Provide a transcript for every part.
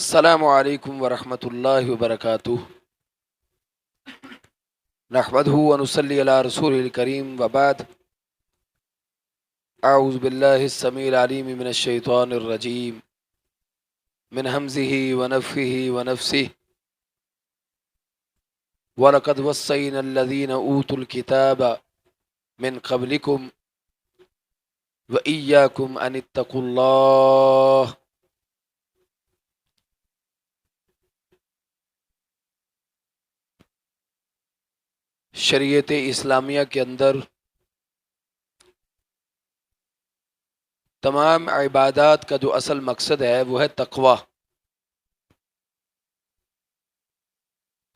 السلام علیکم ورحمۃ اللہ وبرکاتہ۔ نحمدہ ونصلی علی رسول الکریم وبعد۔ اعوذ باللہ السمیع العلیم من الشیطان الرجیم من ہمزہ ونفخہ ونفثہ۔ وَلَقَدْ وَصَّيْنَا الَّذِينَ أُوتُوا الْكِتَابَ مِنْ قَبْلِكُمْ وَإِيَّاكُمْ أَنِ اتَّقُوا اللَّهَ۔ شریعت اسلامیہ کے اندر تمام عبادات کا جو اصل مقصد ہے وہ ہے تقوی،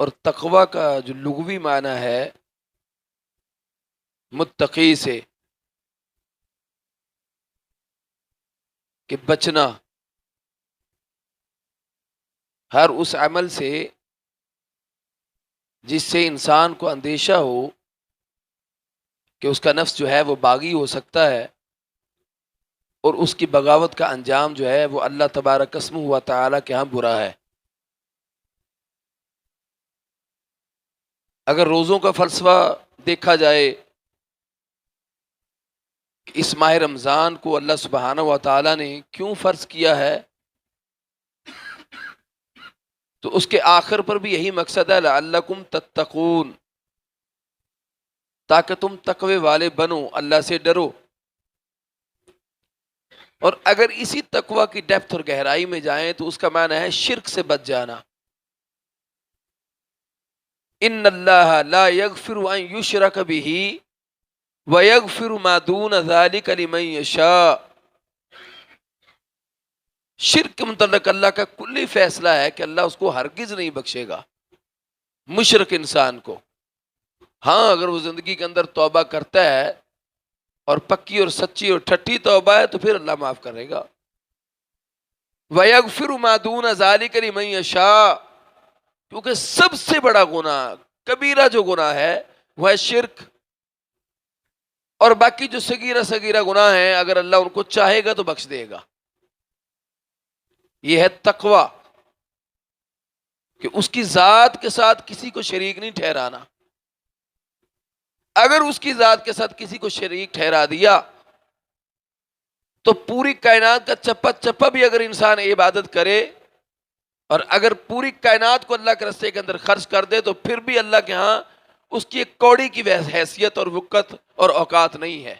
اور تقوی کا جو لغوی معنی ہے متقی سے کہ بچنا، ہر اس عمل سے جس سے انسان کو اندیشہ ہو کہ اس کا نفس جو ہے وہ باغی ہو سکتا ہے اور اس کی بغاوت کا انجام جو ہے وہ اللہ تبارک اسمہ و تعالی کے ہاں برا ہے۔ اگر روزوں کا فلسفہ دیکھا جائے کہ اس ماہ رمضان کو اللہ سبحانہ و تعالی نے کیوں فرض کیا ہے، تو اس کے آخر پر بھی یہی مقصد ہے لعلکم تتقون، تاکہ تم تقوی والے بنو، اللہ سے ڈرو۔ اور اگر اسی تقوی کی ڈیپتھ اور گہرائی میں جائیں تو اس کا معنی ہے شرک سے بچ جانا۔ ان اللہ لا یغفر ان یشرک بہ ویغفر ما دون ذلک لمن یشاء۔ شرک کے متعلق اللہ کا کلی فیصلہ ہے کہ اللہ اس کو ہرگز نہیں بخشے گا، مشرک انسان کو۔ ہاں، اگر وہ زندگی کے اندر توبہ کرتا ہے اور پکی اور سچی اور ٹھٹی توبہ ہے تو پھر اللہ معاف کرے گا۔ وَيَغْفِرُ مَا دُونَ ذَلِكَ لِمَن يَشَاءُ، کیونکہ سب سے بڑا گناہ، کبیرہ جو گناہ ہے وہ ہے شرک، اور باقی جو صغیرہ گناہ ہیں اگر اللہ ان کو چاہے گا تو بخش دے گا۔ یہ ہے تقوی، کہ اس کی ذات کے ساتھ کسی کو شریک نہیں ٹھہرانا۔ اگر اس کی ذات کے ساتھ کسی کو شریک ٹھہرا دیا تو پوری کائنات کا چپا چپا بھی اگر انسان عبادت کرے اور اگر پوری کائنات کو اللہ کے راستے کے اندر خرچ کر دے تو پھر بھی اللہ کے ہاں اس کی ایک کوڑی کی حیثیت اور وقت اور اوقات نہیں ہے۔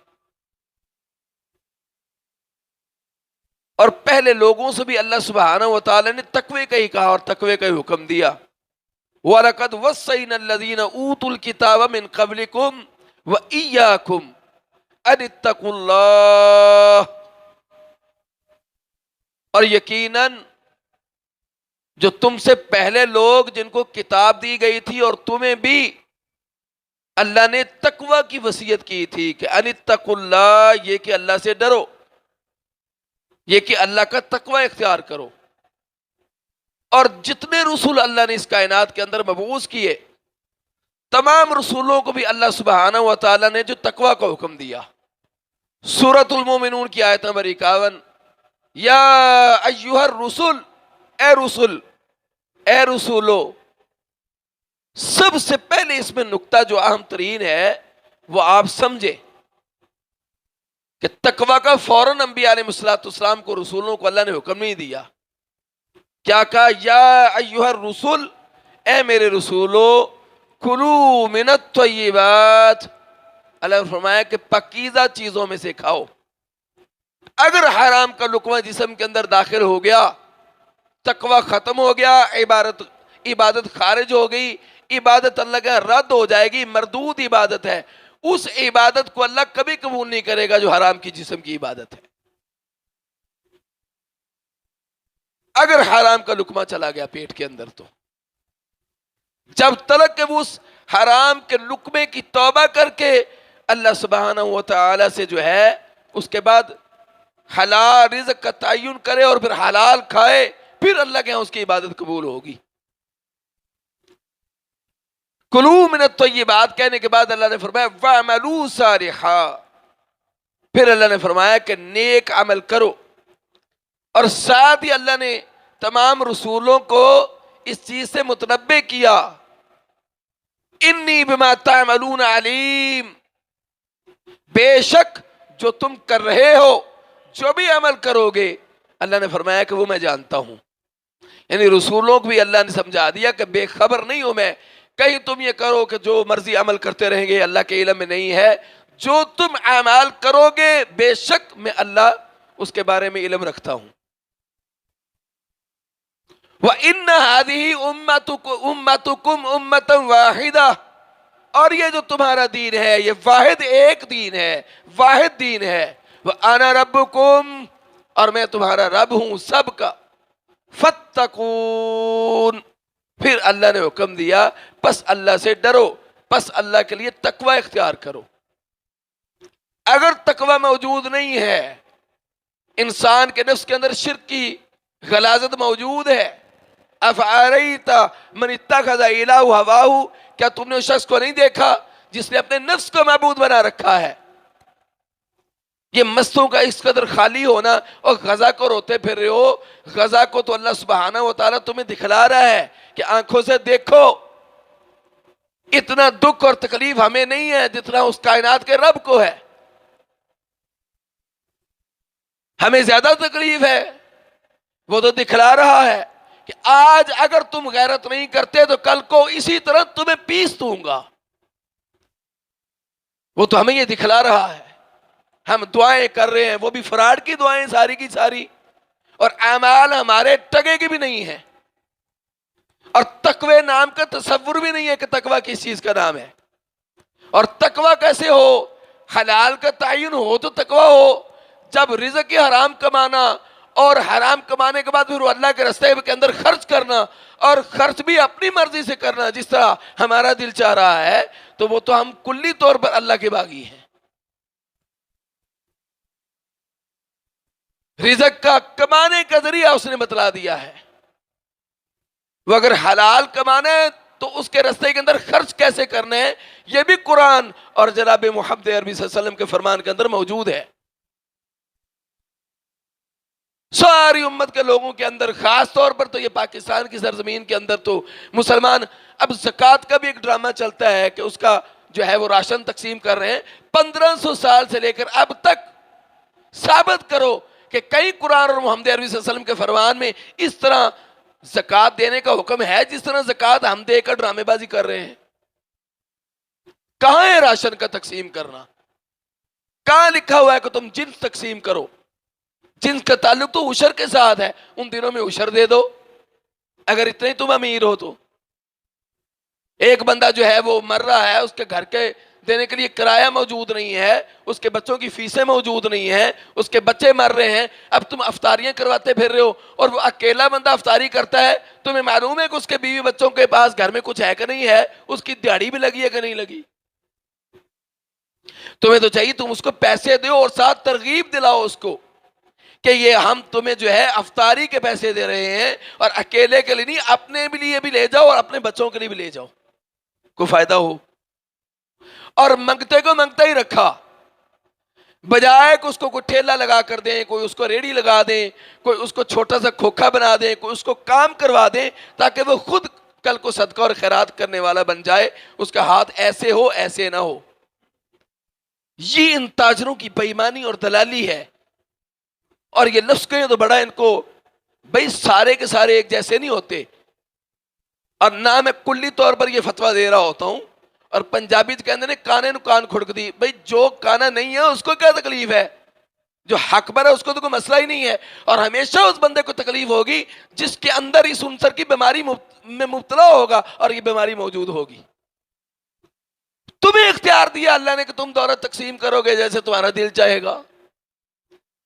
اور پہلے لوگوں سے بھی اللہ سبحانہ و تعالی نے تقوی کا ہی کہا اور تقوی کا ہی حکم دیا۔ وَلَقَدْ وَصَّيْنَا الَّذِينَ أُوتُوا الْكِتَابَ مِنْ قَبْلِكُمْ وَإِيَّاكُمْ أَنِ اتَّقُوا اللَّهَ۔ اور یقیناً جو تم سے پہلے لوگ جن کو کتاب دی گئی تھی اور تمہیں بھی اللہ نے تقوی کی وصیت کی تھی کہ ان اتقوا اللہ، یہ کہ اللہ سے ڈرو، یہ کہ اللہ کا تقوی اختیار کرو۔ اور جتنے رسول اللہ نے اس کائنات کے اندر مبعوث کیے، تمام رسولوں کو بھی اللہ سبحانہ و تعالی نے جو تقوی کا حکم دیا۔ سورۃ المومنون کی آیت نمبر 51، یا ایہا الرسل، اے رسول، اے رسولو۔ سب سے پہلے اس میں نقطہ جو اہم ترین ہے وہ آپ سمجھے کہ تقوی کا فوراً انبیاء علیہ السلام کو، رسولوں کو اللہ نے حکم نہیں دیا۔ کیا کہا؟ یا ایہا الرسل، اے میرے رسولو، کلوا من الطیبات، اللہ نے فرمایا کہ پاکیزہ چیزوں میں سے کھاؤ۔ اگر حرام کا لقمہ جسم کے اندر داخل ہو گیا، تقوی ختم ہو گیا، عبادت خارج ہو گئی، عبادت اللہ کا رد ہو جائے گی، مردود عبادت ہے۔ اس عبادت کو اللہ کبھی قبول نہیں کرے گا جو حرام کی جسم کی عبادت ہے۔ اگر حرام کا لقمہ چلا گیا پیٹ کے اندر تو جب تلک کہ وہ اس حرام کے لقمے کی توبہ کر کے اللہ سبحانہ و تعالی سے جو ہے اس کے بعد حلال رزق کا تعین کرے اور پھر حلال کھائے، پھر اللہ کے ہاں اس کی عبادت قبول ہوگی۔ کلوا من الطیبات کہنے کے بعد اللہ نے فرمایا وَاعْمَلُوا صَالِحًا، پھر اللہ نے فرمایا کہ نیک عمل کرو، اور ساتھ ہی اللہ نے تمام رسولوں کو اس چیز سے متنبع کیا، انی بما تعملون علیم، بے شک جو تم کر رہے ہو، جو بھی عمل کرو گے، اللہ نے فرمایا کہ وہ میں جانتا ہوں۔ یعنی رسولوں کو بھی اللہ نے سمجھا دیا کہ بے خبر نہیں ہوں میں، کہیں تم یہ کرو کہ جو مرضی عمل کرتے رہیں گے، اللہ کے علم میں نہیں ہے، جو تم اعمال کرو گے بے شک میں اللہ اس کے بارے میں علم رکھتا ہوں۔ وَإِنَّ هَذِهِ أُمَّتُكُمْ أُمَّةً وَاحِدَةً، اور یہ جو تمہارا دین ہے یہ واحد ایک دین ہے، واحد دین ہے۔ وَأَنَا رَبُّكُمْ، اور میں تمہارا رب ہوں سب کا۔ فَاتَّقُونَ، پھر اللہ نے حکم دیا پس اللہ سے ڈرو، پس اللہ کے لیے تقوی اختیار کرو۔ اگر تقوی موجود نہیں ہے، انسان کے نفس کے اندر شرک کی غلاظت موجود ہے، افعریت من اتخذ الہ ہواہ، کیا تم نے اس شخص کو نہیں دیکھا جس نے اپنے نفس کو معبود بنا رکھا ہے؟ یہ مستوں کا اس قدر خالی ہونا، اور غزہ کو روتے پھر رہے ہو۔ غزہ کو تو اللہ سبحانہ و تعالیٰ تمہیں دکھلا رہا ہے کہ آنکھوں سے دیکھو، اتنا دکھ اور تکلیف ہمیں نہیں ہے جتنا اس کائنات کے رب کو ہے، ہمیں زیادہ تکلیف ہے۔ وہ تو دکھلا رہا ہے کہ آج اگر تم غیرت نہیں کرتے تو کل کو اسی طرح تمہیں پیس دوں گا۔ وہ تو ہمیں یہ دکھلا رہا ہے، ہم دعائیں کر رہے ہیں، وہ بھی فراڈ کی دعائیں ساری کی ساری، اور اعمال ہمارے ٹگے کی بھی نہیں ہے، اور تقوی نام کا تصور بھی نہیں ہے کہ تقوی کس چیز کا نام ہے۔ اور تقوی کیسے ہو؟ حلال کا تعین ہو تو تقوی ہو، جب رزق کی حرام کمانا، اور حرام کمانے کے بعد پھر وہ اللہ کے راستے کے اندر خرچ کرنا، اور خرچ بھی اپنی مرضی سے کرنا جس طرح ہمارا دل چاہ رہا ہے، تو وہ تو ہم کلی طور پر اللہ کے باغی ہیں۔ رزق کا کمانے کا ذریعہ اس نے بتلا دیا ہے، وہ اگر حلال کمانا ہے تو اس کے راستے کے اندر خرچ کیسے کرنے ہیں، یہ بھی قرآن اور جناب محمد عربی صلی اللہ علیہ وسلم کے فرمان کے اندر موجود ہے۔ ساری امت کے لوگوں کے اندر، خاص طور پر تو یہ پاکستان کی سرزمین کے اندر تو مسلمان اب زکوٰۃ کا بھی ایک ڈرامہ چلتا ہے کہ اس کا جو ہے وہ راشن تقسیم کر رہے ہیں۔ 1500 سال سے لے کر اب تک ثابت کرو کہ کئی قرآن اور محمد عربی صلی اللہ علیہ وسلم کے فرمان میں اس طرح زکوٰۃ دینے کا حکم ہے جس طرح زکوٰۃ ہم دے کر ڈرامے بازی کر رہے ہیں۔ کہاں ہے راشن کا تقسیم کرنا؟ کہاں لکھا ہوا ہے کہ تم جنس تقسیم کرو؟ جنس کا تعلق تو عشر کے ساتھ ہے، ان دنوں میں عشر دے دو اگر اتنے تم امیر ہو تو۔ ایک بندہ جو ہے وہ مر رہا ہے، اس کے گھر کے دینے کے لیے کرایہ موجود نہیں ہے، اس کے بچوں کی فیسیں موجود نہیں ہیں، اس کے بچے مر رہے ہیں، اب تم افطاریاں کرواتے پھر رہے ہو، اور وہ اکیلا بندہ افطاری کرتا ہے، تمہیں معلوم ہے کہ اس کے بیوی بچوں کے پاس گھر میں کچھ ہے کہ نہیں ہے، اس کی دیہڑی بھی لگی ہے کہ نہیں لگی؟ تمہیں تو چاہیے تم اس کو پیسے دو اور ساتھ ترغیب دلاؤ اس کو کہ یہ ہم تمہیں جو ہے افطاری کے پیسے دے رہے ہیں، اور اکیلے کے لیے نہیں، اپنے لیے بھی لے جاؤ اور اپنے بچوں کے لیے بھی لے جاؤ، کوئی فائدہ ہو۔ اور منگتے کو منگتا ہی رکھا، بجائے کہ اس کو کوئی ٹھیلا لگا کر دیں، کوئی اس کو ریڑھی لگا دیں، کوئی اس کو چھوٹا سا کھوکھا بنا دیں، کوئی اس کو کام کروا دیں تاکہ وہ خود کل کو صدقہ اور خیرات کرنے والا بن جائے، اس کا ہاتھ ایسے ہو ایسے نہ ہو۔ یہ ان تاجروں کی بے ایمانی اور دلالی ہے، اور یہ لفظ کہیں تو بڑا ان کو، بھئی سارے کے سارے ایک جیسے نہیں ہوتے، اور نہ میں کلی طور پر یہ فتویٰ دے رہا ہوتا ہوں، اور پنجابی کہتے ہیں کانے نو کان کھڑک دی، بھئی جو کانا نہیں ہے اس کو کیا تکلیف ہے، جو حق پر ہے اس کو تو کوئی مسئلہ ہی نہیں ہے، اور ہمیشہ اس بندے کو تکلیف ہوگی جس کے اندر اس عنصر کی بیماری میں مبتلا ہوگا اور یہ بیماری موجود ہوگی۔ تمہیں اختیار دیا اللہ نے کہ تم دولت تقسیم کرو گے جیسے تمہارا دل چاہے گا۔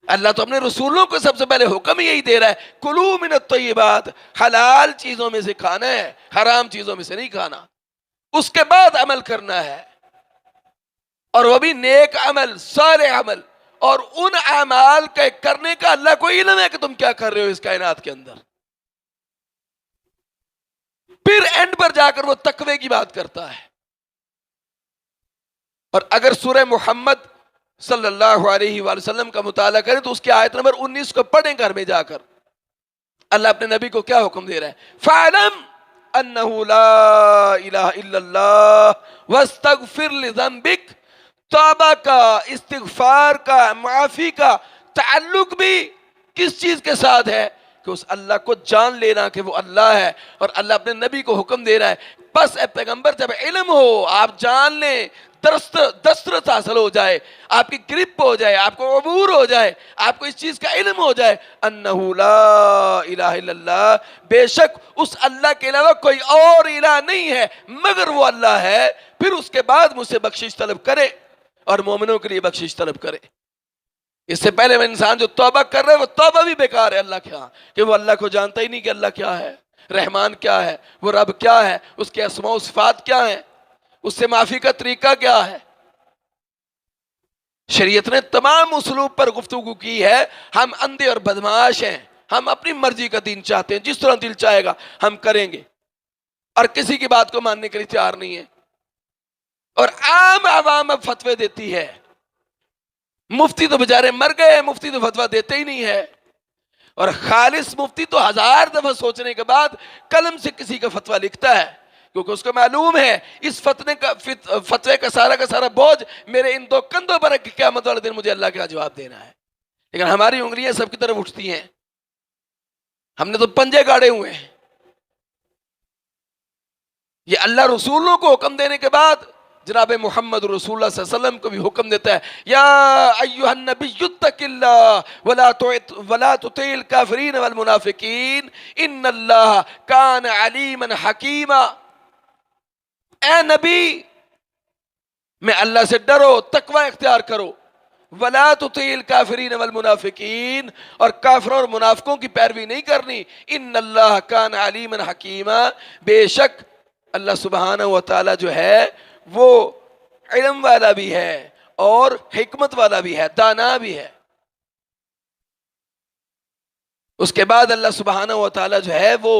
اللہ تو اپنے رسولوں کو سب سے پہلے حکم یہی دے رہا ہے، کلوا من الطیبات، حلال چیزوں میں سے کھانا ہے، حرام چیزوں میں سے نہیں کھانا، اس کے بعد عمل کرنا ہے، اور وہ بھی نیک عمل، صالح عمل، اور ان اعمال کے کرنے کا اللہ کو علم ہے کہ تم کیا کر رہے ہو اس کائنات کے اندر۔ پھر اینڈ پر جا کر وہ تقوی کی بات کرتا ہے۔ اور اگر سورہ محمد صلی اللہ علیہ وآلہ وسلم کا مطالعہ کریں تو اس کی آیت نمبر 19 کو پڑھیں گھر میں جا کر، اللہ اپنے نبی کو کیا حکم دے رہا ہے؟ فَعْلَمْ أَنَّهُ لَا إِلَهَ إِلَّا اللَّهُ وَاسْتَغْفِرْ لِذَنبِكَ. توبہ کا، استغفار کا، معافی کا تعلق بھی کس چیز کے ساتھ ہے؟ کہ اس اللہ کو جان لینا کہ وہ اللہ ہے، اور اللہ اپنے نبی کو حکم دے رہا ہے بس اے پیغمبر جب علم ہو، آپ جان لیں، دسترس حاصل ہو جائے، آپ کی گرپ ہو جائے، آپ کو عبور ہو جائے، آپ کو اس چیز کا علم ہو جائے، انہو لا الہ الا اللہ، بے شک اس اللہ کے علاوہ کوئی اور الہ نہیں ہے مگر وہ اللہ ہے، پھر اس کے بعد مجھ سے بخشش طلب کرے اور مومنوں کے لیے بخشش طلب کرے. اس سے پہلے وہ انسان جو توبہ کر رہے وہ توبہ بھی بیکار ہے اللہ کے ہاں، کہ وہ اللہ کو جانتا ہی نہیں کہ اللہ کیا ہے، رحمان کیا ہے، وہ رب کیا ہے، اس کے اسماء و صفات کیا ہیں، اس سے معافی کا طریقہ کیا ہے. شریعت نے تمام اسلوب پر گفتگو کی ہے. ہم اندھے اور بدمعاش ہیں، ہم اپنی مرضی کا دین چاہتے ہیں، جس طرح دل چاہے گا ہم کریں گے، اور کسی کی بات کو ماننے کے لیے تیار نہیں ہے. اور عام عوام اب فتوے دیتی ہے. مفتی تو بےچارے مر گئے، مفتی تو فتویٰ دیتے ہی نہیں ہے. اور خالص مفتی تو 1000 دفعہ سوچنے کے بعد قلم سے کسی کا فتویٰ لکھتا ہے، کیونکہ اس کو معلوم ہے اس فتوے کا سارا بوجھ میرے ان 2 کندھوں پر ہے کہ قیامت والے دن مجھے اللہ کا جواب دینا ہے. لیکن ہماری انگلیاں سب کی طرف اٹھتی ہیں، ہم نے تو پنجے گاڑے ہوئے ہیں. یہ اللہ رسولوں کو حکم دینے کے بعد جناب محمد رسول اللہ صلی اللہ علیہ وسلم کو بھی حکم دیتا ہے، یا ایھا النبی اتق اللہ ولا تطع الکافرین والمنافقین ان اللہ کان علیما حکیما. اے نبی، میں اللہ سے ڈرو، تقوی اختیار کرو. ولا تطع الکافرین والمنافقین، اور کافروں اور منافقوں کی پیروی نہیں کرنی. ان اللہ کان علیما حکیما، بے شک اللہ سبحانہ و تعالی جو ہے وہ علم والا بھی ہے اور حکمت والا بھی ہے، دانا بھی ہے. اس کے بعد اللہ سبحانہ و تعالی جو ہے وہ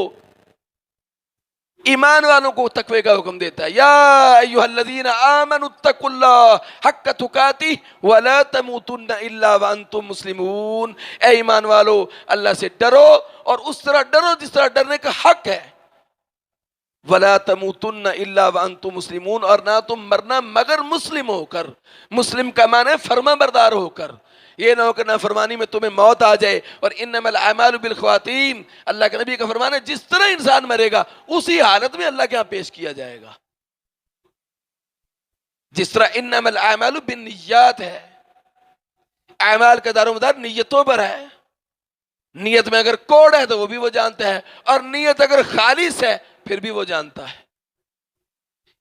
ایمان والوں کو تقوی کا حکم دیتا ہے. یا ایھا الذین آمنوا اتقوا اللہ حق تقاتہ ولا تموتن الا وانتم مسلمون. اے ایمان والو، اللہ سے ڈرو اور اس طرح ڈرو جس طرح ڈرنے کا حق ہے. وَلَا تَمُوتُنَّ إِلَّا وَأَنْتُمْ مُسْلِمُونَ، اور نہ تم مرنا مگر مسلم ہو کر. مسلم کا معنی ہے فرما بردار ہو کر. یہ نہ ہو کہ نافرمانی میں تمہیں موت آ جائے. اور انما الاعمال بالخواتیم، اللہ کے نبی کا فرمان ہے جس طرح انسان مرے گا اسی حالت میں اللہ کے ہاں پیش کیا جائے گا. جس طرح انما الاعمال بالنیات ہے، اعمال کا دار و مدار نیتوں پر ہے. نیت میں اگر کوڑ ہے تو وہ بھی وہ جانتا ہے، اور نیت اگر خالص ہے پھر بھی وہ جانتا ہے.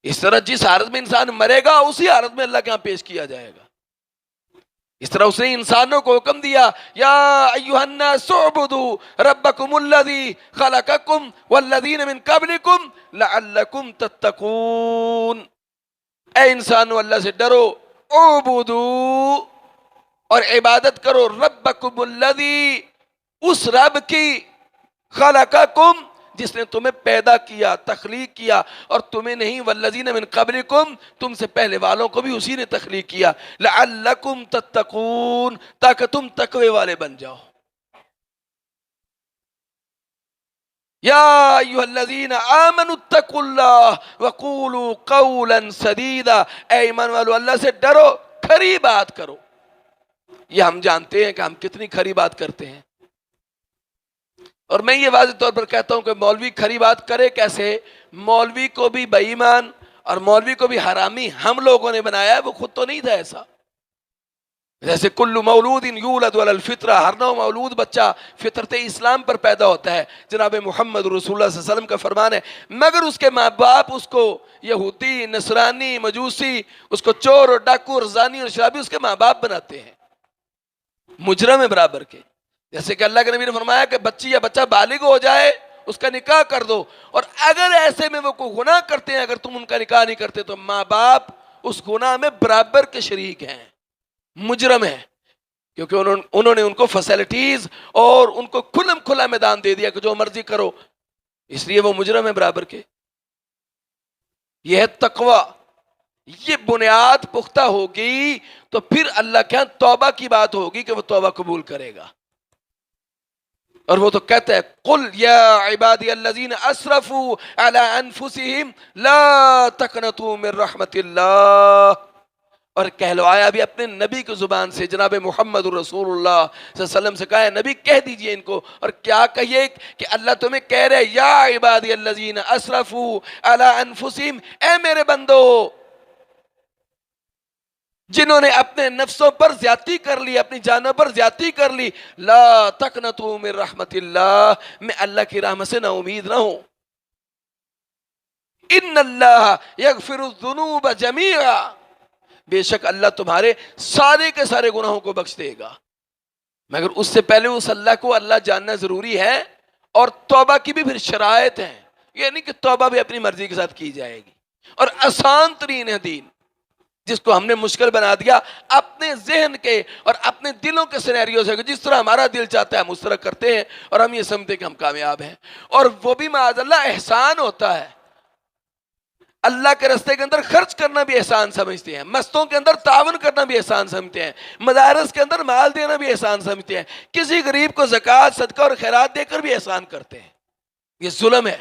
اس طرح جس حالت میں انسان مرے گا اسی حالت میں اللہ کے ہاں پیش کیا جائے گا. اس طرح اس نے انسانوں کو حکم دیا، یا ایھا الناس اعبدوا ربکم الذی خلقکم والذین من قبلکم لعلکم تتقون. اے انسانوں، اللہ سے ڈرو، اعبدوا، اور عبادت کرو، ربکم الذی، اس رب کی، خلقکم، جس نے تمہیں پیدا کیا، تخلیق کیا، اور تمہیں نہیں، والذین من قبلکم، تم سے پہلے والوں کو بھی اسی نے تخلیق کیا، لعلکم تتقون، تاکہ تم تقوی والے بن جاؤ. یا ایھا الذین آمنوا اتقوا اللہ وقولوا قولا سدیدا. اے ایمان والو، اللہ سے ڈرو، کھری بات کرو. یہ ہم جانتے ہیں کہ ہم کتنی کھری بات کرتے ہیں، اور میں یہ واضح طور پر کہتا ہوں کہ مولوی کھری بات کرے کیسے. مولوی کو بھی بے ایمان اور مولوی کو بھی حرامی ہم لوگوں نے بنایا ہے، وہ خود تو نہیں تھا ایسا. جیسے کل مولود یولد علی الفطرہ، ہر نو مولود بچہ فطرت اسلام پر پیدا ہوتا ہے. جناب محمد رسول اللہ صلی اللہ علیہ وسلم کا فرمان ہے، مگر اس کے ماں باپ اس کو یہودی، نصرانی، مجوسی، اس کو چور اور ڈاکو اور زانی اور شرابی اس کے ماں باپ بناتے ہیں، مجرم برابر کے. جیسے کہ اللہ کے نبی نے فرمایا کہ بچی یا بچہ بالغ ہو جائے اس کا نکاح کر دو، اور اگر ایسے میں وہ کوئی گناہ کرتے ہیں، اگر تم ان کا نکاح نہیں کرتے تو ماں باپ اس گناہ میں برابر کے شریک ہیں، مجرم ہیں. کیونکہ انہوں نے ان کو فیسلٹیز اور ان کو کھلم کھلا میدان دے دیا کہ جو مرضی کرو، اس لیے وہ مجرم ہیں برابر کے. یہ ہے تقوی. یہ بنیاد پختہ ہوگی تو پھر اللہ کے ہاں توبہ کی بات ہوگی کہ وہ توبہ قبول کرے گا. اور وہ تو کہتا ہے قل یا عبادی الذین اسرفوا علی انفسہم لا تقنطوا من رحمت اللہ، اور کہلوایا بھی اپنے نبی کی زبان سے، جناب محمد رسول اللہ صلی اللہ علیہ وسلم سے کہا ہے نبی کہہ دیجئے ان کو، اور کیا کہیے کہ اللہ تمہیں کہہ رہے یا عبادی الذین اسرفوا علی انفسہم، اے میرے بندو جنہوں نے اپنے نفسوں پر زیادتی کر لی، اپنی جانوں پر زیادتی کر لی، لا تقنطوا من رحمت اللہ، میں اللہ کی رحمت سے نا امید نہ ہوں، ان اللہ یغفر الذنوب جمیعا، بے شک اللہ تمہارے سارے کے سارے گناہوں کو بخش دے گا، مگر اس سے پہلے اس اللہ کو اللہ جاننا ضروری ہے، اور توبہ کی بھی پھر شرائط ہیں، یہ نہیں کہ توبہ بھی اپنی مرضی کے ساتھ کی جائے گی، اور آسان ترین ہے دین، جس کو ہم نے مشکل بنا دیا اپنے ذہن کے اور اپنے دلوں کے سینیریو سے، جس طرح ہمارا دل چاہتا ہے ہم اس طرح کرتے ہیں، اور ہم یہ سمجھتے ہیں کہ ہم کامیاب ہیں، اور وہ بھی معاذ اللہ احسان ہوتا ہے، اللہ کے راستے کے اندر خرچ کرنا بھی احسان سمجھتے ہیں، مستوں کے اندر تعاون کرنا بھی احسان سمجھتے ہیں، مدارس کے اندر مال دینا بھی احسان سمجھتے ہیں، کسی غریب کو زکوٰۃ صدقہ اور خیرات دے کر بھی احسان کرتے ہیں، یہ ظلم ہے،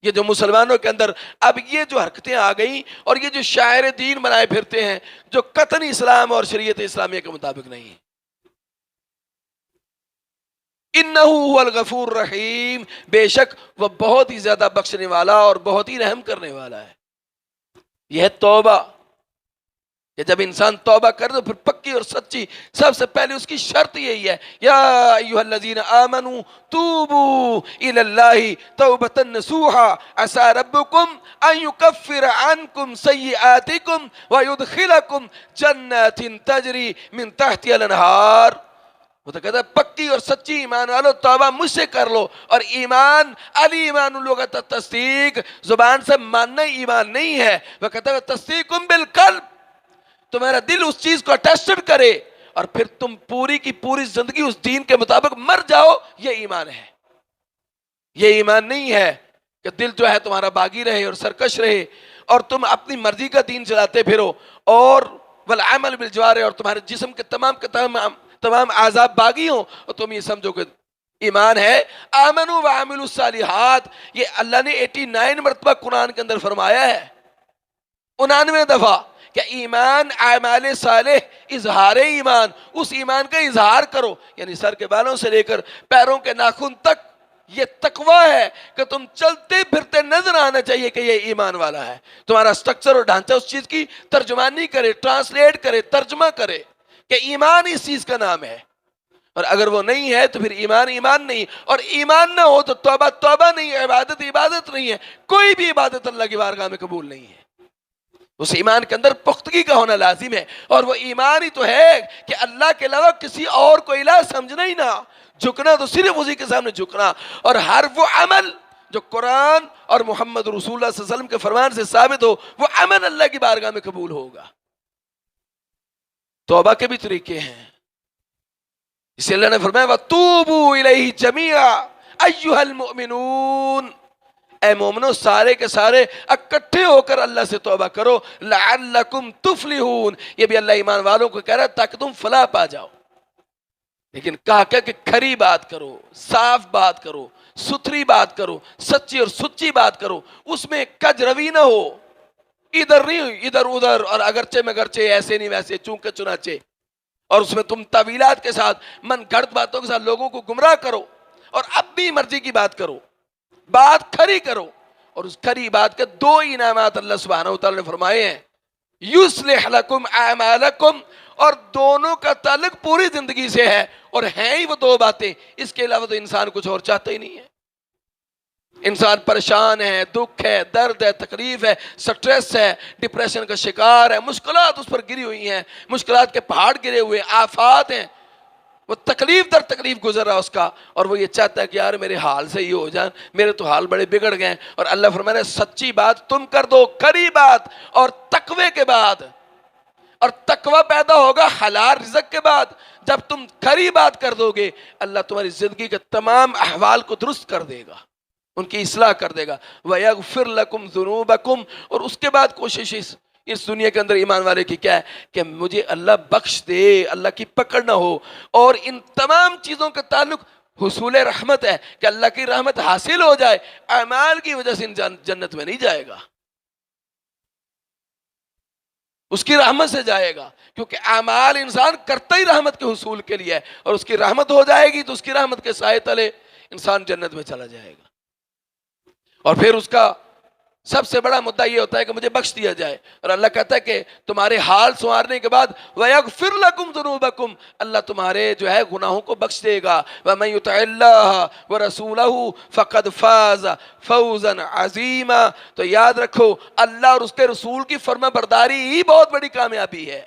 یہ جو مسلمانوں کے اندر اب یہ جو حرکتیں آ گئیں اور یہ جو شاعر دین بنائے پھرتے ہیں جو قطعاً اسلام اور شریعت اسلامیہ کے مطابق نہیں ہے، انہ هو الغفور الرحیم، بے شک وہ بہت ہی زیادہ بخشنے والا اور بہت ہی رحم کرنے والا ہے، یہ ہے توبہ، کہ جب انسان توبہ کر تو پھر پکی اور سچی، سب سے پہلے اس کی شرط یہی ہے یا ایھا الذین آمنوا توبوا الی اللہ توبۃ نصوحا عسى ربکم ان یکفر عنکم سیئاتکم ویدخلکم جنات تجری من تحتها الانہار، وہ تو کہتا ہے پکی اور سچی ایمان والو توبہ مجھ سے کر لو، اور ایمان علی ایمان لغت تصدیق، زبان سے ماننا ایمان نہیں ہے، وہ کہتا ہے تصدیق بالقلب، تمہارا دل اس چیز کو اٹیسٹڈ کرے اور پھر تم پوری کی پوری زندگی اس دین کے مطابق مر جاؤ، یہ ایمان ہے، یہ ایمان نہیں ہے کہ دل جو ہے تمہارا باغی رہے اور سرکش رہے اور تم اپنی مرضی کا دین چلاتے پھرو، اور والعمل بالجوارح، اور تمہارے جسم کے تمام اعضاء باغی ہوں، اور تم یہ سمجھو کہ ایمان ہے۔ آمنوا وعملوا الصالحات، یہ اللہ نے 89 مرتبہ قرآن کے اندر فرمایا ہے، 99 دفعہ، کہ ایمان اعمال صالح اظہار ایمان، اس ایمان کا اظہار کرو، یعنی سر کے بالوں سے لے کر پیروں کے ناخن تک یہ تقوی ہے کہ تم چلتے پھرتے نظر آنا چاہیے کہ یہ ایمان والا ہے، تمہارا سٹرکچر اور ڈھانچہ اس چیز کی ترجمانی کرے، ٹرانسلیٹ کرے، ترجمہ کرے کہ ایمان اس چیز کا نام ہے، اور اگر وہ نہیں ہے تو پھر ایمان ایمان نہیں، اور ایمان نہ ہو تو توبہ توبہ نہیں، عبادت عبادت نہیں ہے، کوئی بھی عبادت اللہ کی بارگاہ میں قبول نہیں ہے، اس ایمان کے اندر پختگی کا ہونا لازم ہے، اور وہ ایمان ہی تو ہے کہ اللہ کے علاوہ کسی اور کو الہ سمجھنا ہی نہ، جھکنا تو صرف اسی کے سامنے جھکنا، اور ہر وہ عمل جو قرآن اور محمد رسول اللہ صلی اللہ علیہ وسلم کے فرمان سے ثابت ہو، وہ عمل اللہ کی بارگاہ میں قبول ہوگا۔ توبہ کے بھی طریقے ہیں، اس لیے اللہ نے فرمایا وَتُوبُوا إِلَيْهِ جَمِيعًا أَيُّهَا الْمُؤْمِنُونَ، اے مومنو سارے کے سارے اکٹھے ہو کر اللہ سے توبہ کرو، لعلکم تفلحون، یہ بھی اللہ ایمان والوں کو کہہ رہا ہے تاکہ تم فلاح پا جاؤ، لیکن کہا کہ کھری بات کرو، صاف بات کرو، ستھری بات کرو، سچی اور سچی بات کرو، اس میں کج روی نہ ہو، ادھر نہیں ادھر ادھر، اور اگرچہ مگرچہ ایسے نہیں ویسے چونکہ چنانچہ، اور اس میں تم طویلات کے ساتھ من گھڑت باتوں کے ساتھ لوگوں کو گمراہ کرو، اور اپنی مرضی کی بات کرو، بات کھری کرو، اور اس کھری بات کے 2 انعامات اللہ سبحانہ وتعالی نے فرمائے ہیں، یصلح لکم اعمالکم، اور دونوں کا تعلق پوری زندگی سے ہے، اور ہیں ہی وہ 2 باتیں، اس کے علاوہ تو انسان کچھ اور چاہتا ہی نہیں ہے، انسان پریشان ہے، دکھ ہے، درد ہے، تکلیف ہے، سٹریس ہے، ڈپریشن کا شکار ہے، مشکلات اس پر گری ہوئی ہیں، مشکلات کے پہاڑ گرے ہوئے، آفات ہیں، وہ تکلیف در تکلیف گزر رہا اس کا، اور وہ یہ چاہتا ہے کہ یار میرے حال سے یہ ہو جائیں، میرے تو حال بڑے بگڑ گئے، اور اللہ فرمایا سچی بات تم کر دو، کھری بات، اور تقوی کے بعد، اور تقوی پیدا ہوگا حلال رزق کے بعد، جب تم کھری بات کر دو گے اللہ تمہاری زندگی کے تمام احوال کو درست کر دے گا، ان کی اصلاح کر دے گا، وَيَغْفِرْ لَكُمْ ذُنُوبَكُمْ، اور اس کے بعد کوشش اس دنیا کے اندر ایمان والے کی کیا ہے کہ مجھے اللہ بخش دے، اللہ کی پکڑ نہ ہو، اور ان تمام چیزوں کا تعلق حصول رحمت ہے کہ اللہ کی رحمت حاصل ہو جائے، اعمال کی وجہ سے انسان جنت میں نہیں جائے گا، اس کی رحمت سے جائے گا، کیونکہ اعمال انسان کرتا ہی رحمت کے حصول کے لیے ہے، اور اس کی رحمت ہو جائے گی تو اس کی رحمت کے سائے تلے انسان جنت میں چلا جائے گا۔ اور پھر اس کا سب سے بڑا مدعا یہ ہوتا ہے کہ مجھے بخش دیا جائے، اور اللہ کہتا ہے کہ تمہارے حال سنوارنے کے بعد وَيَغْفِرْ لَكُمْ ذُنُوبَكُمْ، اللہ تمہارے جو ہے گناہوں کو بخش دے گا۔ وَمَن يُطِعِ اللَّهَ وَرَسُولَهُ فَقَدْ فَازَ فَوْزًا عَظِيمًا، تو یاد رکھو اللہ اور اس کے رسول کی فرما برداری ہی بہت بڑی کامیابی ہے۔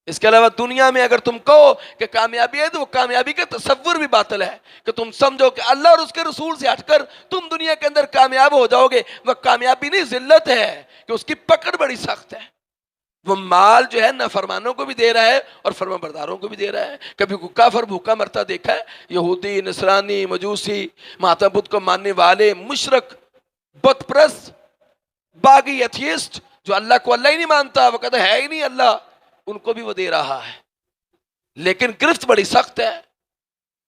اس کے علاوہ دنیا میں اگر تم کہو کہ کامیابی ہے تو وہ کامیابی کا تصور بھی باطل ہے، کہ تم سمجھو کہ اللہ اور اس کے رسول سے ہٹ کر تم دنیا کے اندر کامیاب ہو جاؤ گے، وہ کامیابی نہیں، ذلت ہے، کہ اس کی پکڑ بڑی سخت ہے۔ وہ مال جو ہے نافرمانوں کو بھی دے رہا ہے اور فرما برداروں کو بھی دے رہا ہے۔ کبھی کوئی کافر بھوکا مرتا دیکھا ہے؟ یہودی، نصرانی، مجوسی، ماتا بدھ کو ماننے والے، مشرک، بت پرست، باغی، ایتھیسٹ، جو اللہ کو اللہ ہی نہیں مانتا، وہ کہتا ہے ہی نہیں اللہ، ان کو بھی وہ دے رہا ہے، لیکن گرفت بڑی سخت ہے۔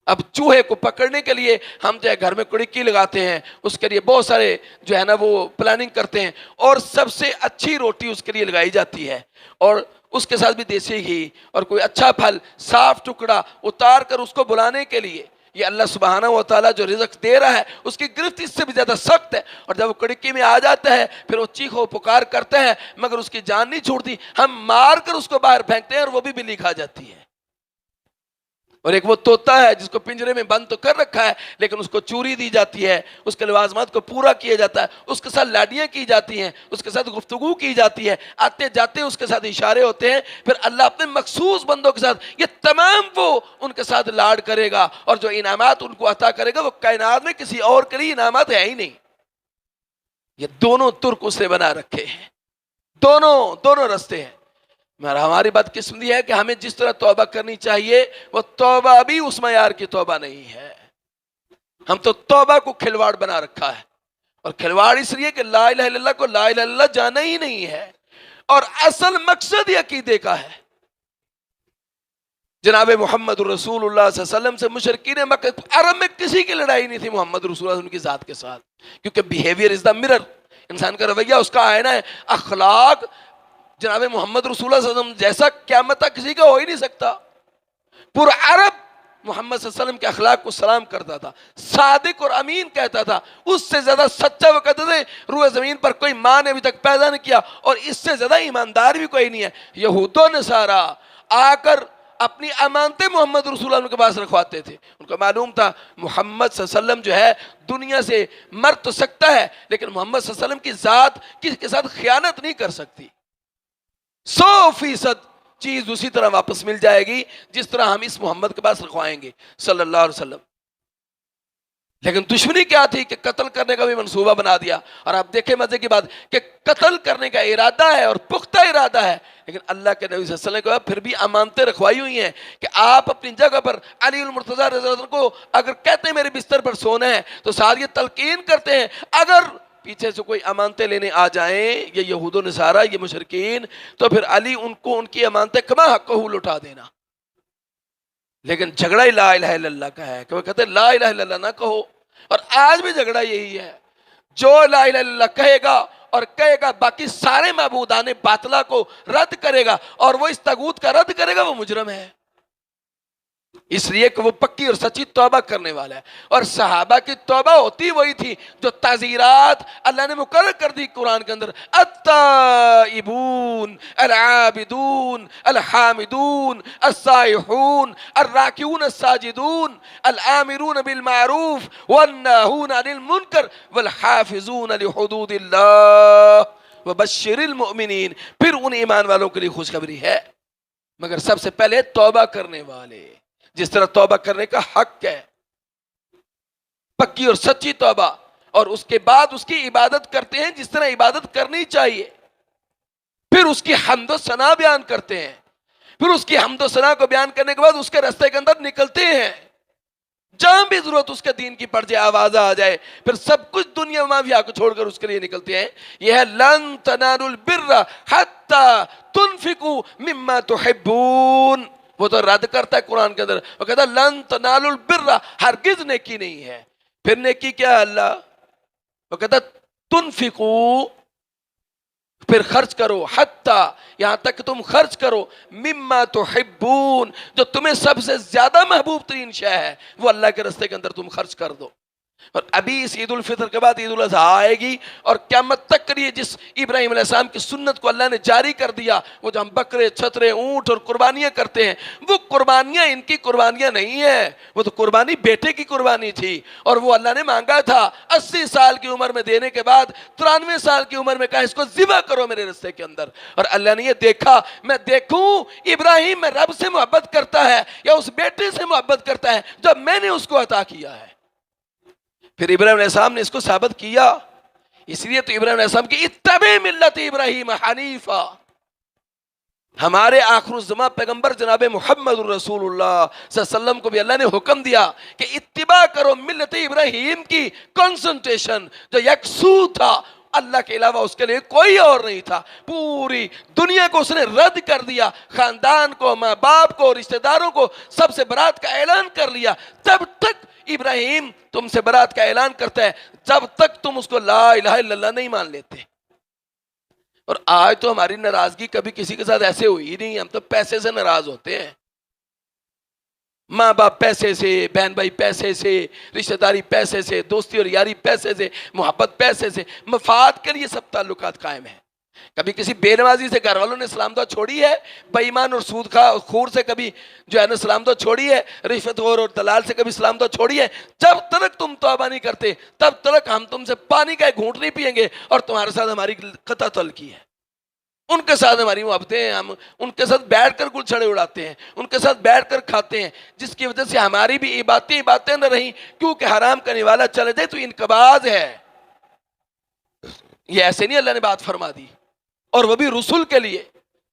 اب چوہے کو پکڑنے کے لیے ہم جو ہے گھر میں کڑکی لگاتے ہیں، اس کے لیے بہت سارے جو ہے نا وہ پلاننگ کرتے ہیں، اور سب سے اچھی روٹی اس کے لیے لگائی جاتی ہے، اور اس کے ساتھ بھی دیسی گھی اور کوئی اچھا پھل، صاف ٹکڑا اتار کر اس کو بلانے کے لیے۔ یہ اللہ سبحانہ و تعالیٰ جو رزق دے رہا ہے اس کی گرفت اس سے بھی زیادہ سخت ہے، اور جب وہ کڑکی میں آ جاتا ہے پھر وہ چیخ و پکار کرتا ہے مگر اس کی جان نہیں چھوڑتی، ہم مار کر اس کو باہر پھینکتے ہیں اور وہ بھی بلی کھا جاتی ہے۔ اور ایک وہ طوطا ہے جس کو پنجرے میں بند تو کر رکھا ہے لیکن اس کو چوری دی جاتی ہے، اس کے لوازمات کو پورا کیا جاتا ہے، اس کے ساتھ لاڈیاں کی جاتی ہیں، اس کے ساتھ گفتگو کی جاتی ہے، آتے جاتے اس کے ساتھ اشارے ہوتے ہیں، پھر اللہ اپنے مخصوص بندوں کے ساتھ یہ تمام وہ ان کے ساتھ لاڈ کرے گا، اور جو انعامات ان کو عطا کرے گا وہ کائنات میں کسی اور کے لیے انعامات ہے ہی نہیں۔ یہ دونوں ترک اس نے بنا رکھے ہیں، دونوں رستے ہیں۔ ہماری بات قسمتی ہے کہ ہمیں جس طرح توبہ کرنی چاہیے وہ توبہ بھی اس معیار کی توبہ نہیں ہے۔ ہم تو توبہ کو کھلواڑ بنا رکھا ہے، اور کھلواڑ اس لیے کہ لا الہ الا اللہ کو لا الہ الا اللہ جانا ہی نہیں ہے، اور اصل مقصد ہی عقیدے کا ہے۔ جناب محمد رسول اللہ صلی اللہ علیہ وسلم سے مشرکین مکہ، عرب میں کسی کی لڑائی نہیں تھی محمد رسول اللہ صلی اللہ علیہ وسلم کی ذات کے ساتھ، کیونکہ بیہیویئر از دا مرر، انسان کا رویہ اس کا آئینہ ہے۔ اخلاق جناب محمد رسول اللہ صلی اللہ علیہ وسلم جیسا قیامت تک کسی کا ہو ہی نہیں سکتا۔ پورا عرب محمد صلی اللہ علیہ وسلم کے اخلاق کو سلام کرتا تھا، صادق اور امین کہتا تھا، اس سے زیادہ سچا وہ کہتے تھے روح زمین پر کوئی ماں نے ابھی تک پیدا نہیں کیا، اور اس سے زیادہ ایماندار بھی کوئی نہیں ہے۔ یہود و نصارہ آ کر اپنی امانتیں محمد رسول اللہ کے پاس رکھواتے تھے، ان کو معلوم تھا محمد صلی اللہ علیہ وسلم جو ہے دنیا سے مر تو سکتا ہے لیکن محمد صلی اللہ علیہ وسلم کی ذات کسی کے ساتھ خیانت نہیں کر سکتی، 100% چیز اسی طرح واپس مل جائے گی جس طرح ہم اس محمد کے پاس رکھوائیں گے صلی اللہ علیہ وسلم۔ لیکن دشمنی کیا تھی کہ قتل کرنے کا بھی منصوبہ بنا دیا، اور آپ دیکھیں مزے کی بات کہ قتل کرنے کا ارادہ ہے اور پختہ ارادہ ہے، لیکن اللہ کے نبی صلی اللہ علیہ وسلم کو پھر بھی امانتیں رکھوائی ہوئی ہیں کہ آپ اپنی جگہ پر علی المرتضیٰ رضی اللہ عنہ کو اگر کہتے ہیں میرے بستر پر سونا ہے تو ساتھ یہ تلقین کرتے ہیں اگر پیچھے سے کوئی امانتیں لینے آ جائیں یہ یہود و نصارہ، یہ مشرکین، تو پھر علی ان کو ان کی امانتیں کما حقہ لوٹا دینا۔ لیکن جھگڑا ہی لا الہ الا اللہ کا ہے کہ وہ کہتے ہیں لا الہ الا اللہ نہ کہو، اور آج بھی جھگڑا یہی ہے، جو لا الہ الا اللہ کہے گا اور کہے گا باقی سارے معبودان باطلہ کو رد کرے گا اور وہ اس طاغوت کا رد کرے گا، وہ مجرم ہے، اس لیے کہ وہ پکی اور سچی توبہ کرنے والا ہے۔ اور صحابہ کی توبہ ہوتی وہی تھی جو تعزیرات اللہ نے مقرر کر دی قرآن کے اندر، التائبون العابدون الحامدون السائحون الراکعون الساجدون الآمرون بالمعروف والناہون عن المنکر والحافظون لحدود اللہ وبشر المؤمنین۔ پھر ان ایمان والوں کے لیے خوشخبری ہے، مگر سب سے پہلے توبہ کرنے والے، جس طرح توبہ کرنے کا حق ہے، پکی اور سچی توبہ، اور اس کے بعد اس کی عبادت کرتے ہیں جس طرح عبادت کرنی چاہیے، پھر اس کی حمد و ثنا بیان کرتے ہیں، پھر اس کی حمد و ثنا کو بیان کرنے کے بعد اس کے راستے کے اندر نکلتے ہیں، جہاں بھی ضرورت اس کے دین کی پڑ جائے، آواز آ جائے، پھر سب کچھ دنیا مافیا کو چھوڑ کر اس کے لیے نکلتے ہیں۔ یہ ہے لن تنالوا البر حتی تنفقوا مما تحبون، وہ تو رد کرتا ہے قرآن کے اندر، وہ کہتا ہے لن تنالوا البر، ہرگز نیکی نہیں ہے۔ پھر نیکی کیا ہے اللہ؟ وہ کہتا ہے تنفقوا، پھر خرچ کرو، حتی، یہاں تک کہ تم خرچ کرو، مما تحبون، جو تمہیں سب سے زیادہ محبوب ترین شے ہے وہ اللہ کے راستے کے اندر تم خرچ کر دو۔ اور ابھی اس عید الفطر کے بعد عید الاضحیٰ آئے گی، اور قیامت تک کے لیے جس ابراہیم علیہ السلام کی سنت کو اللہ نے جاری کر دیا، وہ جو ہم بکرے، چھترے، اونٹ اور قربانیاں کرتے ہیں، وہ قربانیاں ان کی قربانیاں نہیں ہیں، وہ تو قربانی بیٹے کی قربانی تھی، اور وہ اللہ نے مانگا تھا 80 سال کی عمر میں دینے کے بعد 93 سال کی عمر میں کہا اس کو ذبح کرو میرے راستے کے اندر۔ اور اللہ نے یہ دیکھا، میں دیکھوں ابراہیم میں رب سے محبت کرتا ہے یا اس بیٹے سے محبت کرتا ہے جو میں نے اس کو عطا کیا ہے۔ پھر ابراہیم علیہ السلام نے اس کو ثابت کیا، اس لیے تو ابراہیم علیہ السلام کی اتبع ملت ابراہیم حنیفہ، ہمارے آخر الزمان پیغمبر جناب محمد رسول اللہ صلی اللہ علیہ وسلم کو بھی اللہ نے حکم دیا کہ اتباع کرو ملت ابراہیم کی، کنسنٹریشن جو یکسو تھا، اللہ کے علاوہ اس کے لیے کوئی اور نہیں تھا، پوری دنیا کو اس نے رد کر دیا، خاندان کو، ماں باپ کو، رشتہ داروں کو، سب سے برات کا اعلان کر لیا۔ تب تک ابراہیم تم سے برات کا اعلان کرتا ہے جب تک تم اس کو لا الہ الا اللہ نہیں مان لیتے۔ اور آج تو ہماری ناراضگی کبھی کسی کے ساتھ ایسے ہوئی ہی نہیں، ہم تو پیسے سے ناراض ہوتے ہیں، ماں باپ پیسے سے، بہن بھائی پیسے سے، رشتہ داری پیسے سے، دوستی اور یاری پیسے سے، محبت پیسے سے، مفاد کے لیے سب تعلقات قائم ہیں۔ کبھی کسی بے نمازی سے گھر والوں نے سلام دعا چھوڑی ہے؟ بے ایمان اور سود خور سے کبھی جو ہے نا سلام دعا چھوڑی ہے؟ رشوت خور اور دلال سے کبھی سلام دعا چھوڑی ہے؟ جب تک تم توبہ نہیں کرتے تب تک ہم تم سے پانی کا ایک گھونٹ نہیں پئیں گے، اور تمہارے ساتھ ہماری قطع تلقی ہے، ان کے ساتھ ہماری محبتیں ہیں، ہم ان کے ساتھ بیٹھ کر گل چھڑے اڑاتے ہیں، ان کے ساتھ بیٹھ کر کھاتے ہیں، جس کی وجہ سے ہماری بھی عبادتیں نہ رہیں، کیونکہ حرام کرنے والا چلے جائے تو انقباض ہے۔ یہ ایسے نہیں اللہ نے بات فرما دی، اور وہ بھی رسول کے لیے،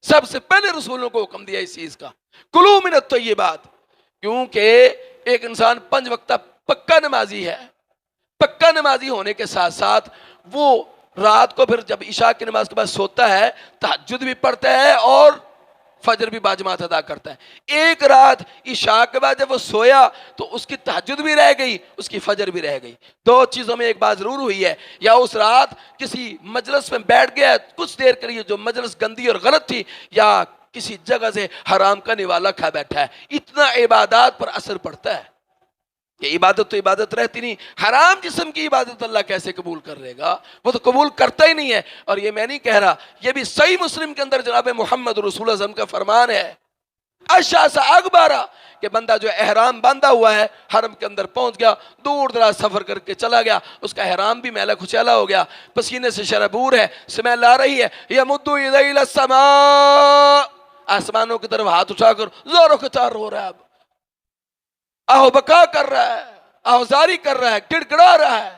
سب سے پہلے رسولوں کو حکم دیا اس چیز کا، کلوا من الطیبات، کیونکہ ایک انسان 5 وقتہ پکا نمازی ہے، پکا نمازی ہونے کے ساتھ ساتھ وہ رات کو پھر جب عشاء کی نماز کے بعد سوتا ہے تہجد بھی پڑھتا ہے اور فجر بھی باجماعت ادا کرتا ہے۔ ایک رات عشاء کے بعد جب وہ سویا تو اس کی تہجد بھی رہ گئی، اس کی فجر بھی رہ گئی۔ 2 چیزوں میں ایک بات ضرور ہوئی ہے، یا اس رات کسی مجلس میں بیٹھ گیا کچھ دیر کے لیے جو مجلس گندی اور غلط تھی، یا کسی جگہ سے حرام کا نوالا کھا بیٹھا ہے۔ اتنا عبادات پر اثر پڑتا ہے کہ عبادت تو عبادت رہتی نہیں، حرام جسم کی عبادت اللہ کیسے قبول کر لے گا؟ وہ تو قبول کرتا ہی نہیں ہے۔ اور یہ میں نہیں کہہ رہا، یہ بھی صحیح مسلم کے اندر جناب محمد رسول اللہ صلی اللہ علیہ وسلم کا فرمان ہے، اشعث اغبرا، کہ بندہ جو احرام باندھا ہوا ہے حرم کے اندر پہنچ گیا، دور دراز سفر کر کے چلا گیا، اس کا احرام بھی میلا کچیلا ہو گیا، پسینے سے شرابور ہے، سمیل آ رہی ہے، یمد یدیہ الی السماء، آسمانوں کی طرف ہاتھ اٹھا کر زور و قطار ہو رہا ہے، آہو بکا کر رہا ہے، آہوزاری کر رہا ہے، گڑ گڑا رہا ہے،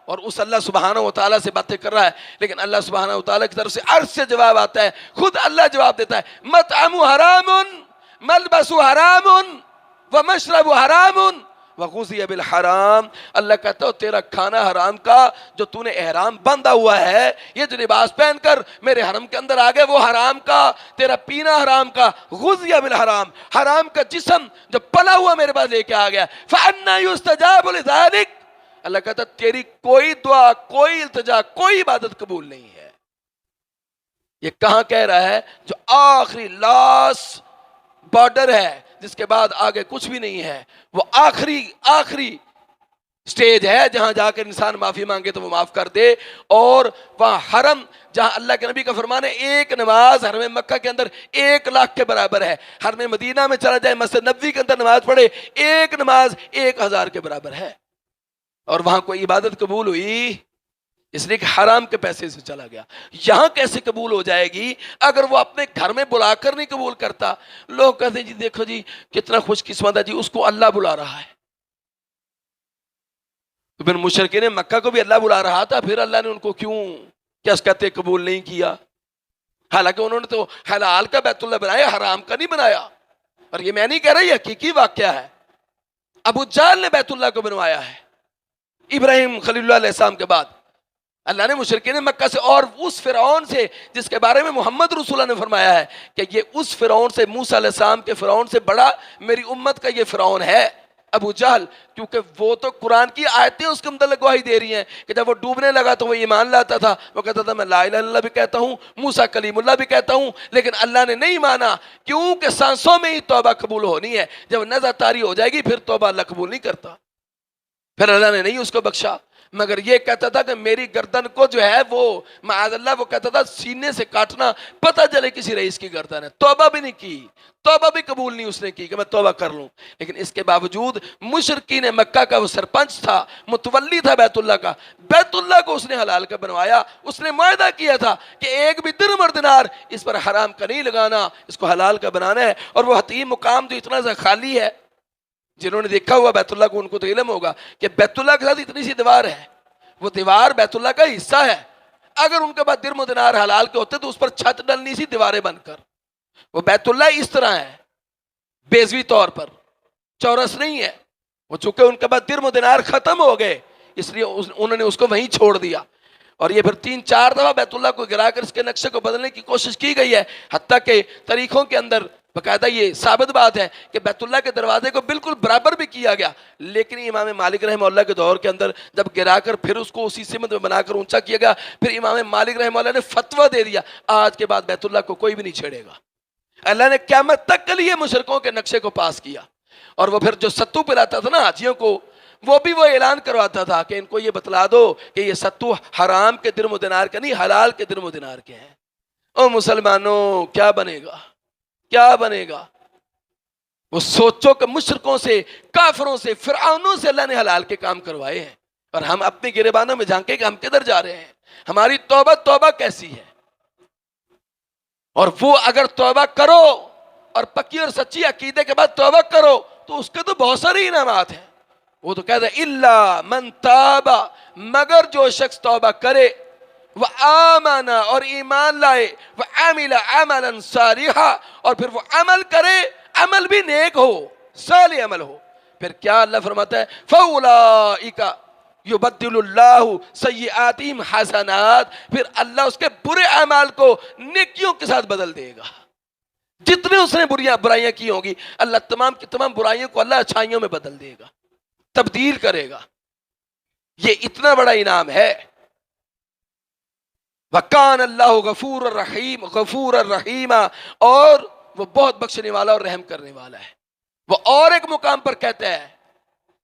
اور اس اللہ سبحانہ و تعالیٰ سے باتیں کر رہا ہے۔ لیکن اللہ سبحانہ و تعالیٰ کی طرف سے عرش سے جواب آتا ہے، خود اللہ جواب دیتا ہے، مطعم حرام ملبس حرام ومشرب حرام وغذی بالحرام، اللہ کہتا ہے تیرا کھانا حرام کا، جو تو نے احرام باندھا ہوا ہے، یہ جو لباس پہن کر میرے حرم کے اندر آ گئے وہ حرام کا، تیرا پینا حرام کا، غذی بالحرام، حرام کا جسم جو پلا ہوا میرے پاس لے کے آ گیا، فَأَنَّا يُسْتَجَابُ لِذَلِكَ، اللہ کہتا ہے تیری کوئی دعا، کوئی التجا، کوئی عبادت قبول نہیں ہے۔ یہ کہاں کہہ رہا ہے؟ جو آخری لاسٹ بارڈر ہے، جس کے بعد آگے کچھ بھی نہیں ہے، وہ آخری سٹیج ہے جہاں جا کر انسان معافی مانگے تو وہ معاف کر دے، اور وہاں حرم جہاں اللہ کے نبی کا فرمان ہے ایک نماز حرم مکہ کے اندر 1,00,000 کے برابر ہے، حرم مدینہ میں چلا جائے مسجد نبوی کے اندر نماز پڑھے، ایک نماز 1,000 کے برابر ہے، اور وہاں کوئی عبادت قبول ہوئی؟ اس لیے کہ حرام کے پیسے سے چلا گیا۔ یہاں کیسے قبول ہو جائے گی اگر وہ اپنے گھر میں بلا کر نہیں قبول کرتا؟ لوگ کہتے ہیں جی دیکھو جی کتنا خوش قسمت ہے جی، اس کو اللہ بلا رہا ہے۔ تو پھر مشرکین مکہ کو بھی اللہ بلا رہا تھا، پھر اللہ نے ان کو کیوں کیا کہتے قبول نہیں کیا؟ حالانکہ انہوں نے تو حلال کا بیت اللہ بنایا، حرام کا نہیں بنایا۔ اور یہ میں نہیں کہہ رہا، یہ حقیقی واقعہ ہے۔ ابو جہل نے بیت اللہ کو بنوایا ہے ابراہیم خلیل اللہ علیہ السلام کے بعد، اللہ نے مشرکین مکہ سے اور اس فرعون سے جس کے بارے میں محمد رسول اللہ نے فرمایا ہے کہ یہ اس فرعون سے، موسیٰ علیہ السلام کے فرعون سے بڑا میری امت کا یہ فرعون ہے ابو جہل، کیونکہ وہ تو قرآن کی آیتیں اس کے متعلق گواہی دے رہی ہیں کہ جب وہ ڈوبنے لگا تو وہ ایمان لاتا تھا، وہ کہتا تھا میں لا الہ الا اللہ بھی کہتا ہوں، موسیٰ کلیم اللہ بھی کہتا ہوں، لیکن اللہ نے نہیں مانا کیونکہ سانسوں میں ہی توبہ قبول ہونی ہے، جب نظر طاری ہو جائے گی پھر توبہ اللہ قبول نہیں کرتا، پھر اللہ نے نہیں اس کو بخشا، مگر یہ کہتا تھا کہ میری گردن کو جو ہے وہ معاذ اللہ وہ کہتا تھا سینے سے کاٹنا پتہ چلے کسی رئیس کی گردن ہے، توبہ بھی نہیں کی، توبہ بھی قبول نہیں اس نے کی کہ میں توبہ کر لوں، لیکن اس کے باوجود مشرکین مکہ کا وہ سرپنچ تھا، متولی تھا بیت اللہ کا، بیت اللہ کو اس نے حلال کا بنوایا، اس نے معاہدہ کیا تھا کہ ایک بھی درہم اور دینار اس پر حرام کا نہیں لگانا، اس کو حلال کا بنانا ہے، اور وہ حتیم مقام جو اتنا سا خالی ہے، جنہوں نے دیکھا ہوا بیت اللہ کو ان کو تو علم ہوگا کہ بیت اللہ کے ساتھ اتنی سی دیوار ہے، وہ دیوار بیت اللہ کا حصہ ہے، اگر ان کے بعد درہم و دینار حلال کے ہوتے تو اس پر چھت ڈلنی سی دیواریں بن کر، وہ بیت اللہ اس طرح ہے بیزوی طور پر چورس نہیں ہے، وہ چونکہ ان کے بعد درہم و دینار ختم ہو گئے اس لیے انہوں نے اس کو وہیں چھوڑ دیا، اور یہ پھر 3-4 دفعہ بیت اللہ کو گرا کر اس کے نقشے کو بدلنے کی کوشش کی گئی ہے، حتیٰ کہ تاریخوں کے اندر باقاعدہ یہ ثابت بات ہے کہ بیت اللہ کے دروازے کو بالکل برابر بھی کیا گیا، لیکن امام مالک رحمہ اللہ کے دور کے اندر جب گرا کر پھر اس کو اسی سمت میں بنا کر اونچا کیا گیا، پھر امام مالک رحمہ اللہ نے فتویٰ دے دیا آج کے بعد بیت اللہ کو کوئی بھی نہیں چھیڑے گا۔ اللہ نے قیامت تک کے لیے مشرکوں کے نقشے کو پاس کیا، اور وہ پھر جو ستو پلاتا تھا نا حاجیوں کو، وہ بھی وہ اعلان کرواتا تھا کہ ان کو یہ بتلا دو کہ یہ ستو حرام کے درہم و دینار کے نہیں، حلال کے درہم و دینار کے ہیں۔ او مسلمانوں کیا بنے گا، کیا بنے گا؟ وہ سوچو کہ مشرکوں سے، کافروں سے، فرعونوں سے اللہ نے حلال کے کام کروائے ہیں، اور ہم اپنے گریبانوں میں جھانکے کہ ہم کدھر جا رہے ہیں، ہماری توبہ کیسی ہے؟ اور وہ اگر توبہ کرو اور پکی اور سچی عقیدے کے بعد توبہ کرو تو اس کے تو بہت سارے انعامات ہیں، وہ تو کہتے ہیں الا من تاب، مگر جو شخص توبہ کرے، وآمن اور ایمان لائے، وعمل عملا صالحا اور پھر وہ عمل کرے، عمل بھی نیک ہو، صالح عمل ہو، پھر کیا اللہ فرماتا ہے فاولئک یبدل اللہ سیئاتہم حسنات، پھر اللہ اس کے برے اعمال کو نیکیوں کے ساتھ بدل دے گا، جتنے اس نے برائیاں کی ہوں گی اللہ تمام کی تمام برائیوں کو اللہ اچھائیوں میں بدل دے گا، تبدیل کرے گا، یہ اتنا بڑا انعام ہے۔ وَكَانَ اللَّهُ غَفُورًا الرحیم، غفور الرحیم، اور وہ بہت بخشنے والا اور رحم کرنے والا ہے۔ وہ اور ایک مقام پر کہتا ہے،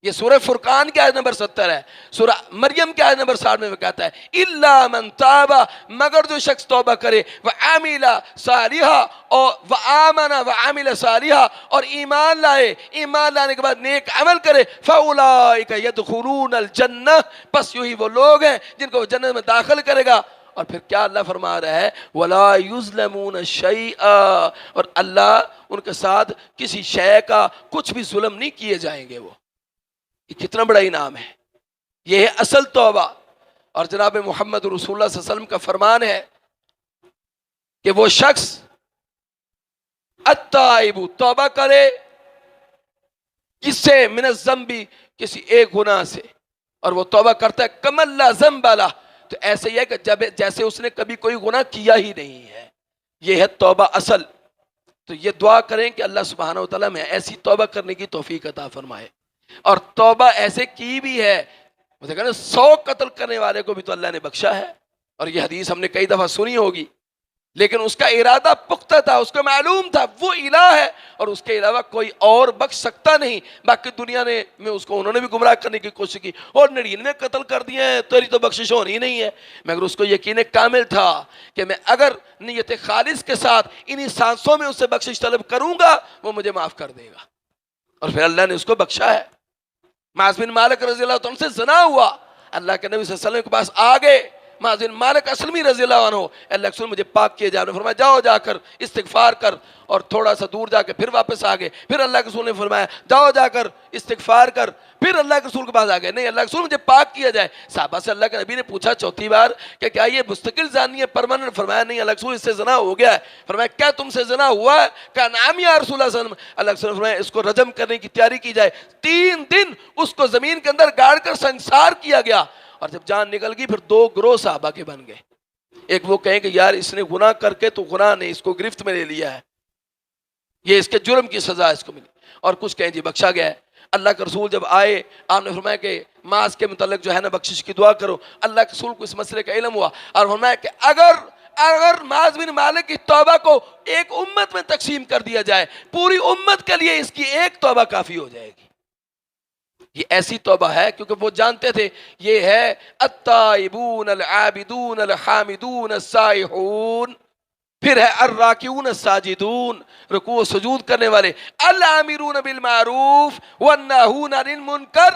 یہ سورہ فرقان کی آیت نمبر 70 ہے، سورہ مریم کی آیت نمبر 60 میں کہتا ہے اِلَّا مَن تَابَ، مگر جو شخص توبہ کرے، وَعَمِلَ صَالِحًا اور وَآمَنَ وَعَمِلَ صَالِحًا اور ایمان لائے، ایمان لانے کے بعد نیک عمل کرے، فَأُولَئِكَ يَدْخُلُونَ الْجَنَّةَ، بس یہی وہ لوگ ہیں جن کو وہ جنت میں داخل کرے گا۔ اور پھر کیا اللہ فرما رہا ہے وَلَا يُظْلَمُونَ شَيْئًا، اور اللہ ان کے ساتھ کسی شے کا کچھ بھی ظلم نہیں کیے جائیں گے۔ وہ یہ کتنا بڑا انعام ہے، یہ ہے اصل توبہ۔ اور جناب محمد رسول اللہ صلی اللہ علیہ وسلم کا فرمان ہے کہ وہ شخص التائب، توبہ کرے کس سے؟ من الذنب، کسی ایک گناہ سے، اور وہ توبہ کرتا ہے کمن لا ذنب لہ، تو ایسے ہی ہے کہ جیسے اس نے کبھی کوئی گناہ کیا ہی نہیں ہے، یہ ہے توبہ اصل۔ تو یہ دعا کریں کہ اللہ سبحانہ و تعالیٰ میں ایسی توبہ کرنے کی توفیق عطا فرمائے، اور توبہ ایسے کی بھی ہے، وہ دیکھا نا 100 قتل کرنے والے کو بھی تو اللہ نے بخشا ہے، اور یہ حدیث ہم نے کئی دفعہ سنی ہوگی، لیکن اس کا ارادہ پختہ تھا، اس کو معلوم تھا وہ الہ ہے اور اس کے علاوہ کوئی اور بخش سکتا نہیں۔ باقی دنیا نے میں اس کو انہوں نے بھی گمراہ کرنے کی کوشش کی اور 99 قتل کر دیے ہیں، تیری تو بخشش ہونی نہیں ہے، مگر اس کو یقین کامل تھا کہ میں اگر نیت خالص کے ساتھ انہی سانسوں میں اس سے بخشش طلب کروں گا وہ مجھے معاف کر دے گا، اور پھر اللہ نے اس کو بخشا ہے۔ معاذ بن مالک رضی اللہ عنہ سے زنا ہوا، اللہ کے نبی صلی اللہ علیہ وسلم کے پاس آگے، معاذ بن مالک اسلمی رضی اللہ عنہ، اللہ کے رسول مجھے پاک کیے جا، فرمایا جاؤ جا کر استغفار کر، اور تھوڑا سا دور جا کے پھر واپس آگے، پھر اللہ کے رسول نے فرمایا جاؤ جا کر استغفار کر، پھر اللہ کے رسول کے پاس آگئے، نہیں اللہ کے رسول مجھے پاک کیا جائے۔ صحابہ سے اللہ کے نبی نے پوچھا چوتھی بار کہ کیا یہ مستقل زانی ہے، پرماننٹ؟ فرمایا نہیں اللہ کے رسول اس سے زنا ہو گیا ہے۔ فرمایا کیا تم سے زنا ہوا ہے؟ کہا نعم یا رسول اللہ صلی اللہ علیہ وسلم۔ اللہ کے رسول نے فرمایا اس کو رجم کرنے کی تیاری کی جائے۔ 3 دن اس کو زمین کے اندر گاڑ کر سنسار کیا گیا، اور جب جان نکل گئی پھر دو گروہ صحابہ کے بن گئے. ایک وہ کہیں کہ یار اس نے گناہ کر کے تو گناہ نے اس کو گرفت میں لے لیا ہے, یہ اس کے جرم کی سزا اس کو ملی, اور کچھ کہیں جی بخشا گیا ہے. اللہ کے رسول جب آئے آپ نے فرمایا کہ معاذ کے متعلق جو ہے نا بخشش کی دعا کرو. اللہ کے رسول کو اس مسئلے کا علم ہوا اور فرمایا کہ اگر معاذ بن مالک کی توبہ کو ایک امت میں تقسیم کر دیا جائے, پوری امت کے لیے اس کی ایک توبہ کافی ہو جائے گی. یہ ایسی توبہ ہے کیونکہ وہ جانتے تھے یہ ہے التائبون العابدون الحامدون السائحون, پھر ہے الراکعون الساجدون, رکوع و سجود کرنے والے, الامرون بالمعروف والناہون عن المنکر,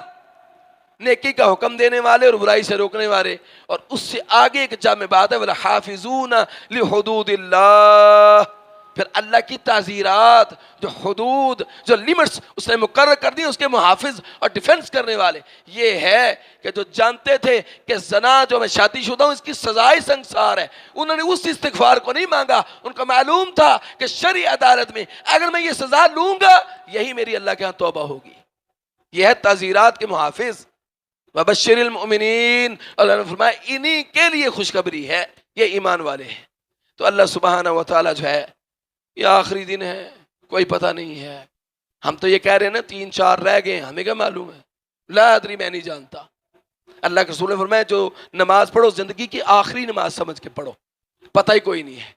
نیکی کا حکم دینے والے اور برائی سے روکنے والے. اور اس سے آگے ایک جامع بات ہے والحافظون لحدود اللہ, پھر اللہ کی تعزیرات, جو حدود, جو لیمٹس اس نے مقرر کر دی اس کے محافظ اور ڈیفنس کرنے والے. یہ ہے کہ جو جانتے تھے کہ زنا جو میں شادی شدہ ہوں اس کی سزائے سنگسار ہے, انہوں نے اس استغفار کو نہیں مانگا. ان کو معلوم تھا کہ شرعی عدالت میں اگر میں یہ سزا لوں گا یہی میری اللہ کے ہاں توبہ ہوگی. یہ ہے تعزیرات کے محافظ. وبشر المؤمنین, اللہ نے فرمایا انہی کے لیے خوشخبری ہے, یہ ایمان والے ہیں. تو اللہ سبحانہ و تعالی جو ہے یہ آخری دن ہے, کوئی پتہ نہیں ہے. ہم تو یہ کہہ رہے ہیں نا 3-4 رہ گئے, ہمیں کیا معلوم ہے, لا ادری, میں نہیں جانتا. اللہ کے رسول نے فرمایا جو نماز پڑھو زندگی کی آخری نماز سمجھ کے پڑھو, پتہ ہی کوئی نہیں ہے.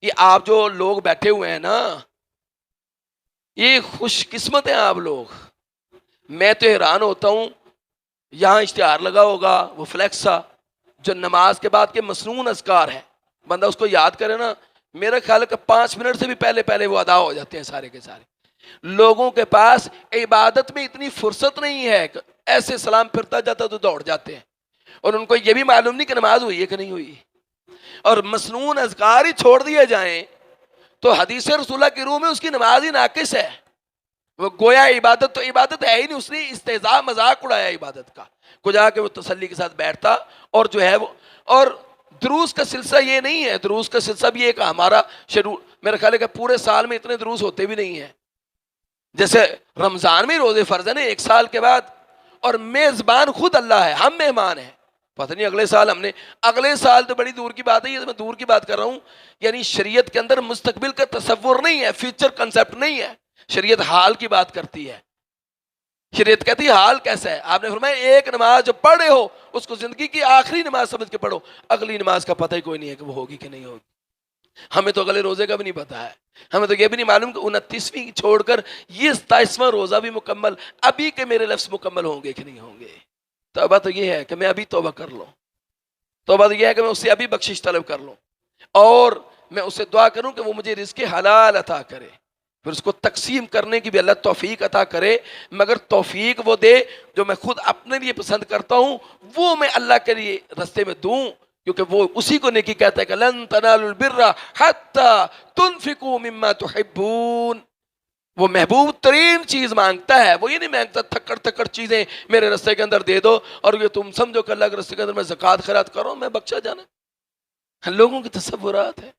یہ آپ جو لوگ بیٹھے ہوئے ہیں نا یہ خوش قسمت ہیں آپ لوگ. میں تو حیران ہوتا ہوں, یہاں اشتہار لگا ہوگا وہ فلیکسا جو نماز کے بعد کے مسنون اذکار ہے, بندہ اس کو یاد کرے نا, میرا خیال ہے کہ 5 منٹ سے بھی پہلے وہ ادا ہو جاتے ہیں سارے کے سارے. لوگوں کے پاس عبادت میں اتنی فرصت نہیں ہے کہ ایسے سلام پھرتا جاتا تو دوڑ جاتے ہیں, اور ان کو یہ بھی معلوم نہیں کہ نماز ہوئی ہے کہ نہیں ہوئی. اور مسنون اذکار ہی چھوڑ دیے جائیں تو حدیث رسول اللہ کی روح میں اس کی نماز ہی ناقص ہے. وہ گویا عبادت تو عبادت ہے ہی نہیں, اس نے استہزاء مذاق اڑایا عبادت کا. کو جا کے وہ تسلی کے ساتھ بیٹھتا اور جو ہے وہ, اور دروس کا سلسلہ یہ نہیں ہے, دروس کا سلسلہ بھی ایک ہمارا شروع, میرا خیال ہے کہ پورے سال میں اتنے دروس ہوتے بھی نہیں ہیں. جیسے رمضان میں روزے فرض ہیں نا 1 سال کے بعد, اور میزبان خود اللہ ہے, ہم مہمان ہیں. پتہ نہیں اگلے سال تو بڑی دور کی بات ہے, یہ میں دور کی بات کر رہا ہوں. یعنی شریعت کے اندر مستقبل کا تصور نہیں ہے, فیوچر کنسیپٹ نہیں ہے. شریعت حال کی بات کرتی ہے. شریعت کہتی ہے حال کیسا ہے. آپ نے فرمایا ایک نماز جو پڑھ رہے ہو اس کو زندگی کی آخری نماز سمجھ کے پڑھو, اگلی نماز کا پتہ ہی کوئی نہیں ہے کہ وہ ہوگی کہ نہیں ہوگی. ہمیں تو اگلے روزے کا بھی نہیں پتا ہے, ہمیں تو یہ بھی نہیں معلوم کہ 29ویں چھوڑ کر یہ 27واں روزہ بھی مکمل ابھی کے میرے لفظ مکمل ہوں گے کہ نہیں ہوں گے. توبہ تو یہ ہے کہ میں ابھی توبہ کر لوں, توبہ تو یہ ہے کہ میں اس سے ابھی بخشش طلب کر لوں, اور میں اس سے دعا کروں کہ وہ مجھے رزق حلال عطا کرے, پھر اس کو تقسیم کرنے کی بھی اللہ توفیق عطا کرے. مگر توفیق وہ دے جو میں خود اپنے لیے پسند کرتا ہوں, وہ میں اللہ کے لیے رستے میں دوں, کیونکہ وہ اسی کو نیکی کہتا ہے کہ لن تنالوا البر حتی تنفقوا مما تحبون. وہ محبوب ترین چیز مانگتا ہے, وہ یہ نہیں مانگتا تھکڑ چیزیں میرے رستے کے اندر دے دو اور یہ تم سمجھو کہ اللہ کے رستے کے اندر میں زکوٰۃ خیرات کروں میں بخشا جانا. لوگوں کی تصورات ہے.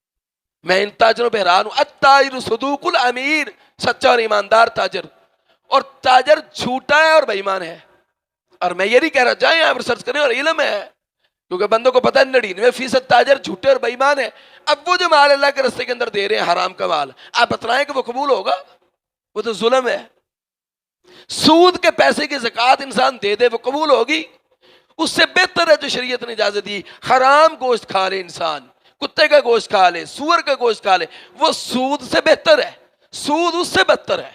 میں ان تاجروں پہ حیران ہوں. التاجر صدوق الامیر, سچا اور ایماندار تاجر, اور تاجر جھوٹا ہے اور بے ایمان ہے. اور میں یہ نہیں کہہ رہا جائیں آپ ریسرچ کریں, اور علم ہے کیونکہ بندوں کو پتہ ہے 99% تاجر جھوٹے اور بے ایمان ہے. اب وہ جو مال اللہ کے رستے کے اندر دے رہے ہیں حرام کا مال, آپ بتلائیں کہ وہ قبول ہوگا؟ وہ تو ظلم ہے. سود کے پیسے کی زکوٰۃ انسان دے دے وہ قبول ہوگی؟ اس سے بہتر ہے جو شریعت نے اجازت دی, حرام گوشت کھا لے انسان, کتے کا گوشت کھا لے, سور کا گوشت کھا لے, وہ سود سے بہتر ہے, سود اس سے بدتر ہے.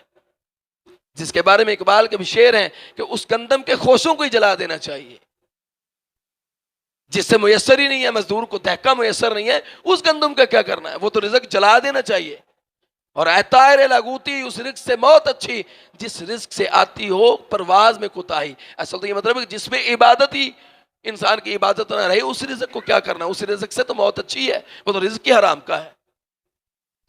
جس کے بارے میں اقبال کے بھی شعر ہیں کہ اس گندم کے خوشوں کو ہی جلا دینا چاہیے. جس سے میسر ہی نہیں ہے, مزدور کو دہکا میسر نہیں ہے, اس گندم کا کیا کرنا ہے, وہ تو رزق جلا دینا چاہیے. اور اے طائر لاغوتی, اس رزق سے موت اچھی جس رزق سے آتی ہو پرواز میں کوتاہی. اصل تو یہ مطلب ہے کہ جس میں عبادت ہی انسان کی عبادت نہ رہے, اس رزق کو کیا کرنا, اس رزق سے تو موت اچھی ہے, وہ تو رزق ہی حرام کا ہے.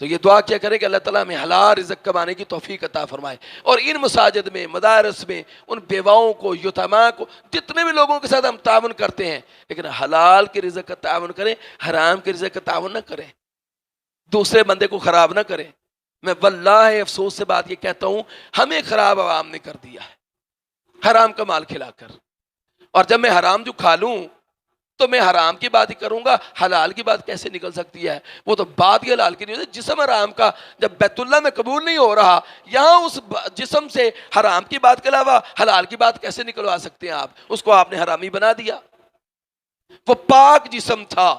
تو یہ دعا کیا کرے کہ اللہ تعالیٰ ہمیں حلال رزق کمانے کی توفیق عطا فرمائے. اور ان مساجد میں, مدارس میں, ان بیواؤں کو, یتیماں کو, جتنے بھی لوگوں کے ساتھ ہم تعاون کرتے ہیں, لیکن حلال کے رزق کا تعاون کریں, حرام کے رزق کا تعاون نہ کریں, دوسرے بندے کو خراب نہ کریں. میں واللہ افسوس سے بات یہ کہتا ہوں, ہمیں خراب عوام نے کر دیا ہے حرام کا مال کھلا کر. اور جب میں حرام جو کھا لوں تو میں حرام کی بات ہی کروں گا، حلال کی بات کیسے نکل سکتی ہے؟ وہ تو بات ہی حلال کی نہیں ہوتی۔ جسم حرام کا جب بیت اللہ میں قبول نہیں ہو رہا، یہاں اس جسم سے حرام کی بات کے علاوہ حلال کی بات کیسے نکلوا سکتے ہیں آپ؟ اس کو آپ نے حرامی بنا دیا۔ وہ پاک جسم تھا،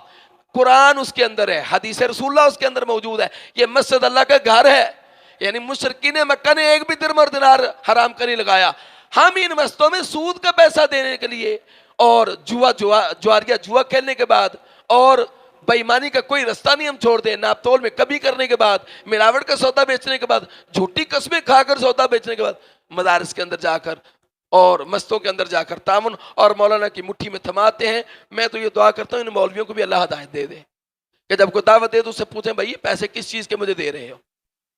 قرآن اس کے اندر ہے، حدیث رسول اللہ اس کے اندر موجود ہے، یہ مسجد اللہ کا گھر ہے۔ یعنی مشرکین مکہ نے ایک بھی درم اور دینار حرام کا نہیں لگایا۔ ہم ان مسجدوں میں سود کا پیسہ دینے کے لیے اور جوا کھیلنے کے بعد اور بے ایمانی کا کوئی رستہ نہیں ہم چھوڑ دیں، ناپ تول میں کمی کرنے کے بعد، ملاوٹ کا سودا بیچنے کے بعد، جھوٹی قسمیں کھا کر سودا بیچنے کے بعد، مدارس کے اندر جا کر اور مسجدوں کے اندر جا کر تعاون اور مولانا کی مٹھی میں تھماتے ہیں۔ میں تو یہ دعا کرتا ہوں ان مولویوں کو بھی اللہ ہدایت دے دے کہ جب کوئی دعوت دے تو اس سے پوچھیں بھائی یہ پیسے کس چیز کے مجھے دے رہے ہو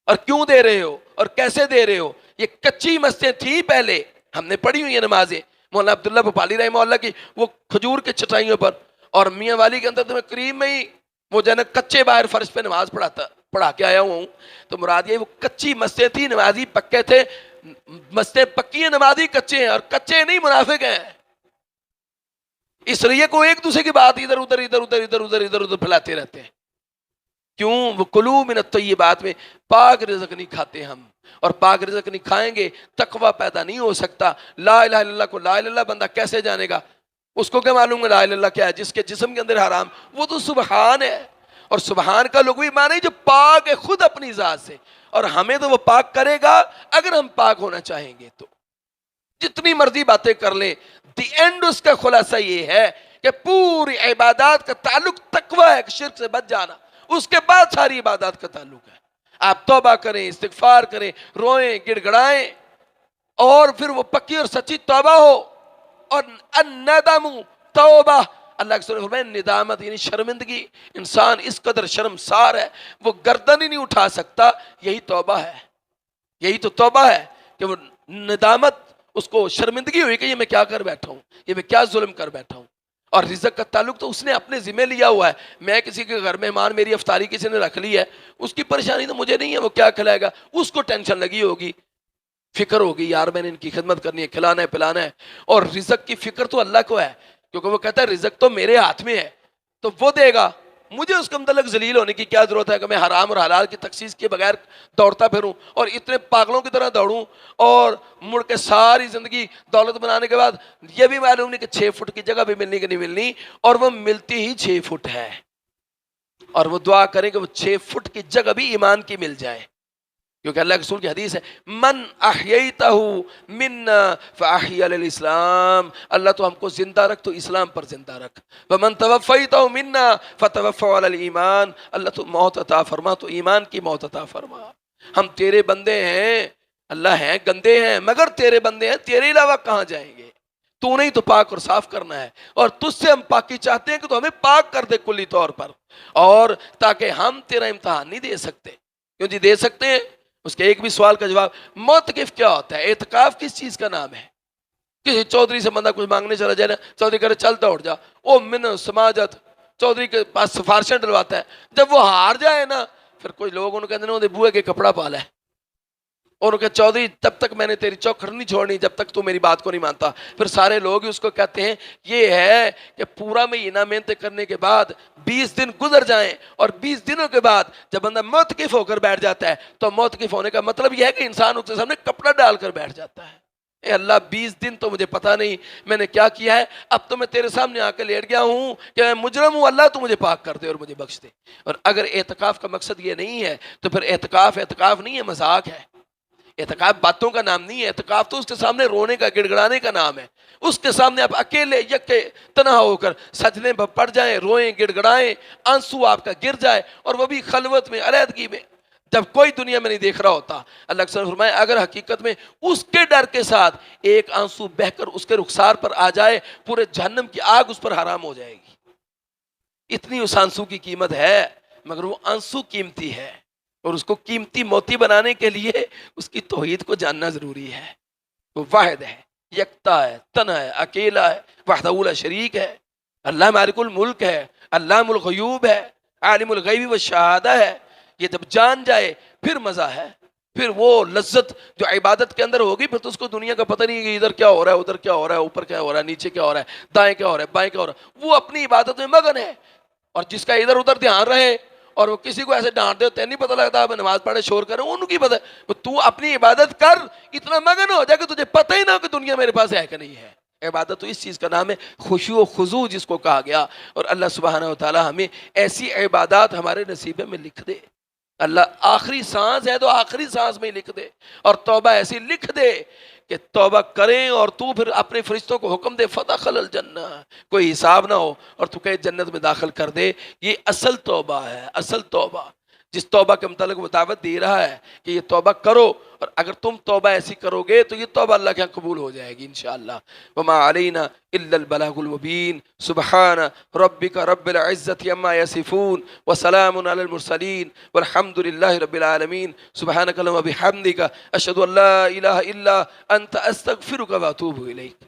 اور کیوں دے رہے ہو اور کیسے دے رہے ہو؟ یہ کچی مسجدیں تھیں پہلے، ہم نے پڑھی ہوئی ہیں نمازیں مولانا عبداللہ بھوپالی رحمہ اللہ کی، وہ کھجور کے چٹائیوں پر، اور میاں والی کے اندر تو میں قریب میں ہی وہ جو ہے نا کچے باہر فرش پہ نماز پڑھا کے آیا ہوں۔ تو مراد یہ وہ کچی مسجد تھی، نمازی پکے تھے، مسجدیں پکی ہیں، نمازی کچے ہیں، اور کچے نہیں منافق ہیں، اس لیے کو ایک دوسرے کی بات ادھر ادھر پھیلاتے رہتے ہیں۔ کیوں؟ وہ کلو من الطیبات میں پاک رزق نہیں کھاتے ہم، اور پاک رزق نہیں کھائیں گے تقوی پیدا نہیں ہو سکتا۔ لا الہ الا اللہ کو لا الہ الا اللہ بندہ کیسے جانے گا؟ اس کو کیا معلوم ہے لا الہ الا اللہ کیا ہے؟ جس کے جسم کے اندر حرام، وہ تو سبحان ہے، اور سبحان کا لغوی معنی جو پاک ہے خود اپنی ذات سے، اور ہمیں تو وہ پاک کرے گا اگر ہم پاک ہونا چاہیں گے۔ تو جتنی مرضی باتیں کر لیں، دی اینڈ اس کا خلاصہ یہ ہے کہ پوری عبادات کا تعلق تقوی ہے، شرک سے بچ جانا، اس کے بعد ساری عبادات کا تعلق ہے۔ آپ توبہ کریں، استغفار کریں، روئیں، گڑ گڑائیں، اور پھر وہ پکی اور سچی توبہ ہو، اور الندم توبہ، اللہ کے سورہ فرمائے ندامت یعنی شرمندگی، انسان اس قدر شرمسار ہے وہ گردن ہی نہیں اٹھا سکتا، یہی توبہ ہے، یہی تو توبہ ہے کہ وہ ندامت، اس کو شرمندگی ہوئی کہ یہ میں کیا کر بیٹھا ہوں، یہ میں کیا ظلم کر بیٹھا ہوں۔ اور رزق کا تعلق تو اس نے اپنے ذمہ لیا ہوا ہے، میں کسی کے گھر مہمان، میری افطاری کسی نے رکھ لی ہے، اس کی پریشانی تو مجھے نہیں ہے، وہ کیا کھلائے گا، اس کو ٹینشن لگی ہوگی، فکر ہوگی یار میں نے ان کی خدمت کرنی ہے، کھلانا ہے پلانا ہے۔ اور رزق کی فکر تو اللہ کو ہے، کیونکہ وہ کہتا ہے رزق تو میرے ہاتھ میں ہے، تو وہ دے گا، مجھے اس کے متعلق ذلیل ہونے کی کیا ضرورت ہے کہ میں حرام اور حلال کی تخصیص کے بغیر دوڑتا پھروں اور اتنے پاگلوں کی طرح دوڑوں، اور مڑ کے ساری زندگی دولت بنانے کے بعد یہ بھی معلوم نہیں کہ 6 فٹ کی جگہ بھی ملنی کہ نہیں ملنی، اور وہ ملتی ہی 6 فٹ ہے، اور وہ دعا کریں کہ وہ 6 فٹ کی جگہ بھی ایمان کی مل جائے، کیونکہ اللہ کے رسول کی حدیث ہے من احییتہ منا فاحی علی الاسلام، اللہ تو ہم کو زندہ رکھ تو اسلام پر زندہ رکھ، ومن توفیتہ منا فتوفى علی الایمان، اللہ تو موت عطا فرما تو ایمان کی موت عطا فرما۔ ہم تیرے بندے ہیں اللہ، ہیں گندے ہیں مگر تیرے بندے ہیں، تیرے علاوہ کہاں جائیں گے؟ تو نہیں تو پاک اور صاف کرنا ہے، اور تجھ سے ہم پاکی چاہتے ہیں کہ تو ہمیں پاک کر دے کلی طور پر، اور تاکہ ہم تیرا امتحان نہیں دے سکتے۔ کیوں جی دے سکتے ہیں؟ اس کے ایک بھی سوال کا جواب، معتکف کیا ہوتا ہے؟ اعتکاف کس چیز کا نام ہے؟ کسی چودھری سے بندہ کچھ مانگنے چلا جائے نا، چودھری کہہ رہے چل دوڑ جا، او من سماجت، چودھری کے پاس سفارشیں ڈلواتا ہے، جب وہ ہار جائے نا پھر کوئی لوگ انہوں کہتے ہیں انہوں نے بوئے کے کپڑا پالا ہے، اور کہ چودھری تب تک میں نے تیری چوکھٹ نہیں چھوڑنی جب تک تو میری بات کو نہیں مانتا۔ پھر سارے لوگ اس کو کہتے ہیں یہ ہے کہ پورا مہینہ محنت کرنے کے بعد 20 دن گزر جائیں، اور 20 دنوں کے بعد جب بندہ معتکف ہو کر بیٹھ جاتا ہے تو معتکف ہونے کا مطلب یہ ہے کہ انسان اس کے سامنے کپڑا ڈال کر بیٹھ جاتا ہے، اے اللہ 20 دن تو مجھے پتہ نہیں میں نے کیا کیا ہے، اب تو میں تیرے سامنے آ کے لیٹ گیا ہوں کہ میں مجرم ہوں، اللہ تو مجھے پاک کر دے اور مجھے بخش دے۔ اور اگر اعتکاف کا مقصد یہ نہیں ہے تو پھر اعتکاف نہیں ہے، مذاق ہے۔ اعتکاف باتوں کا نام نہیں ہے، اعتکاف تو اس کے سامنے رونے کا گڑ گڑانے کا نام ہے، اس کے سامنے آپ اکیلے یکے تنہا ہو کر سجدے پر پڑ جائیں، روئیں، گڑ گڑائیں، آنسو آپ کا گر جائے، اور وہ بھی خلوت میں، علیحدگی میں، جب کوئی دنیا میں نہیں دیکھ رہا ہوتا۔ اللہ کے رسول فرمائے اگر حقیقت میں اس کے ڈر کے ساتھ ایک آنسو بہ کر اس کے رخسار پر آ جائے، پورے جہنم کی آگ اس پر حرام ہو جائے گی، اتنی اس آنسو کی قیمت ہے، مگر وہ آنسو قیمتی ہے، اور اس کو قیمتی موتی بنانے کے لیے اس کی توحید کو جاننا ضروری ہے۔ وہ واحد ہے، یکتا ہے، تنہا ہے، اکیلا ہے، وحدہ لا شریک ہے، اللہ مالک الملک ہے، علام الغیوب ہے، عالم الغیب والشہادہ ہے۔ یہ جب جان جائے پھر مزہ ہے، پھر وہ لذت جو عبادت کے اندر ہوگی، پھر تو اس کو دنیا کا پتہ نہیں ہے کہ ادھر کیا ہو رہا ہے، ادھر کیا ہو رہا ہے، اوپر کیا ہو رہا ہے، نیچے کیا ہو رہا ہے، دائیں کیا ہو رہا ہے، بائیں کیا ہو رہا ہے، وہ اپنی عبادت میں مگن ہے۔ اور جس کا ادھر ادھر دھیان رہے اور وہ کسی کو ایسے ڈانٹ دے، تین نہیں پتہ لگتا، اب نماز پڑھے شور کرے، ان کی پتہ ہے، تو اپنی عبادت کر، اتنا مگن ہو جائے کہ تجھے پتہ ہی نہ کہ دنیا میرے پاس ہے کہ نہیں ہے۔ عبادت تو اس چیز کا نام ہے، خشوع و خضوع جس کو کہا گیا۔ اور اللہ سبحانہ و تعالی ہمیں ایسی عبادات ہمارے نصیبے میں لکھ دے۔ اللہ آخری سانس ہے تو آخری سانس میں لکھ دے، اور توبہ ایسی لکھ دے کہ توبہ کریں اور تو پھر اپنے فرشتوں کو حکم دے فدخل الجنہ، کوئی حساب نہ ہو اور تو کہے جنت میں داخل کر دے۔ یہ اصل توبہ ہے، اصل توبہ جس توبہ کے متعلق وہ دعوت دے رہا ہے کہ یہ توبہ کرو، اور اگر تم توبہ ایسی کرو گے تو یہ توبہ اللہ کے یہاں قبول ہو جائے گی انشاءاللہ۔ وما علینا الا البلاغ المبین، سبحان ربک رب العزت عما یصفون وسلام علی المرسلین والحمد للہ رب العالمین۔ سبحانک اللہم وبحمدک اشہد ان لا الہ الا انت استغفرک واتوب الیک۔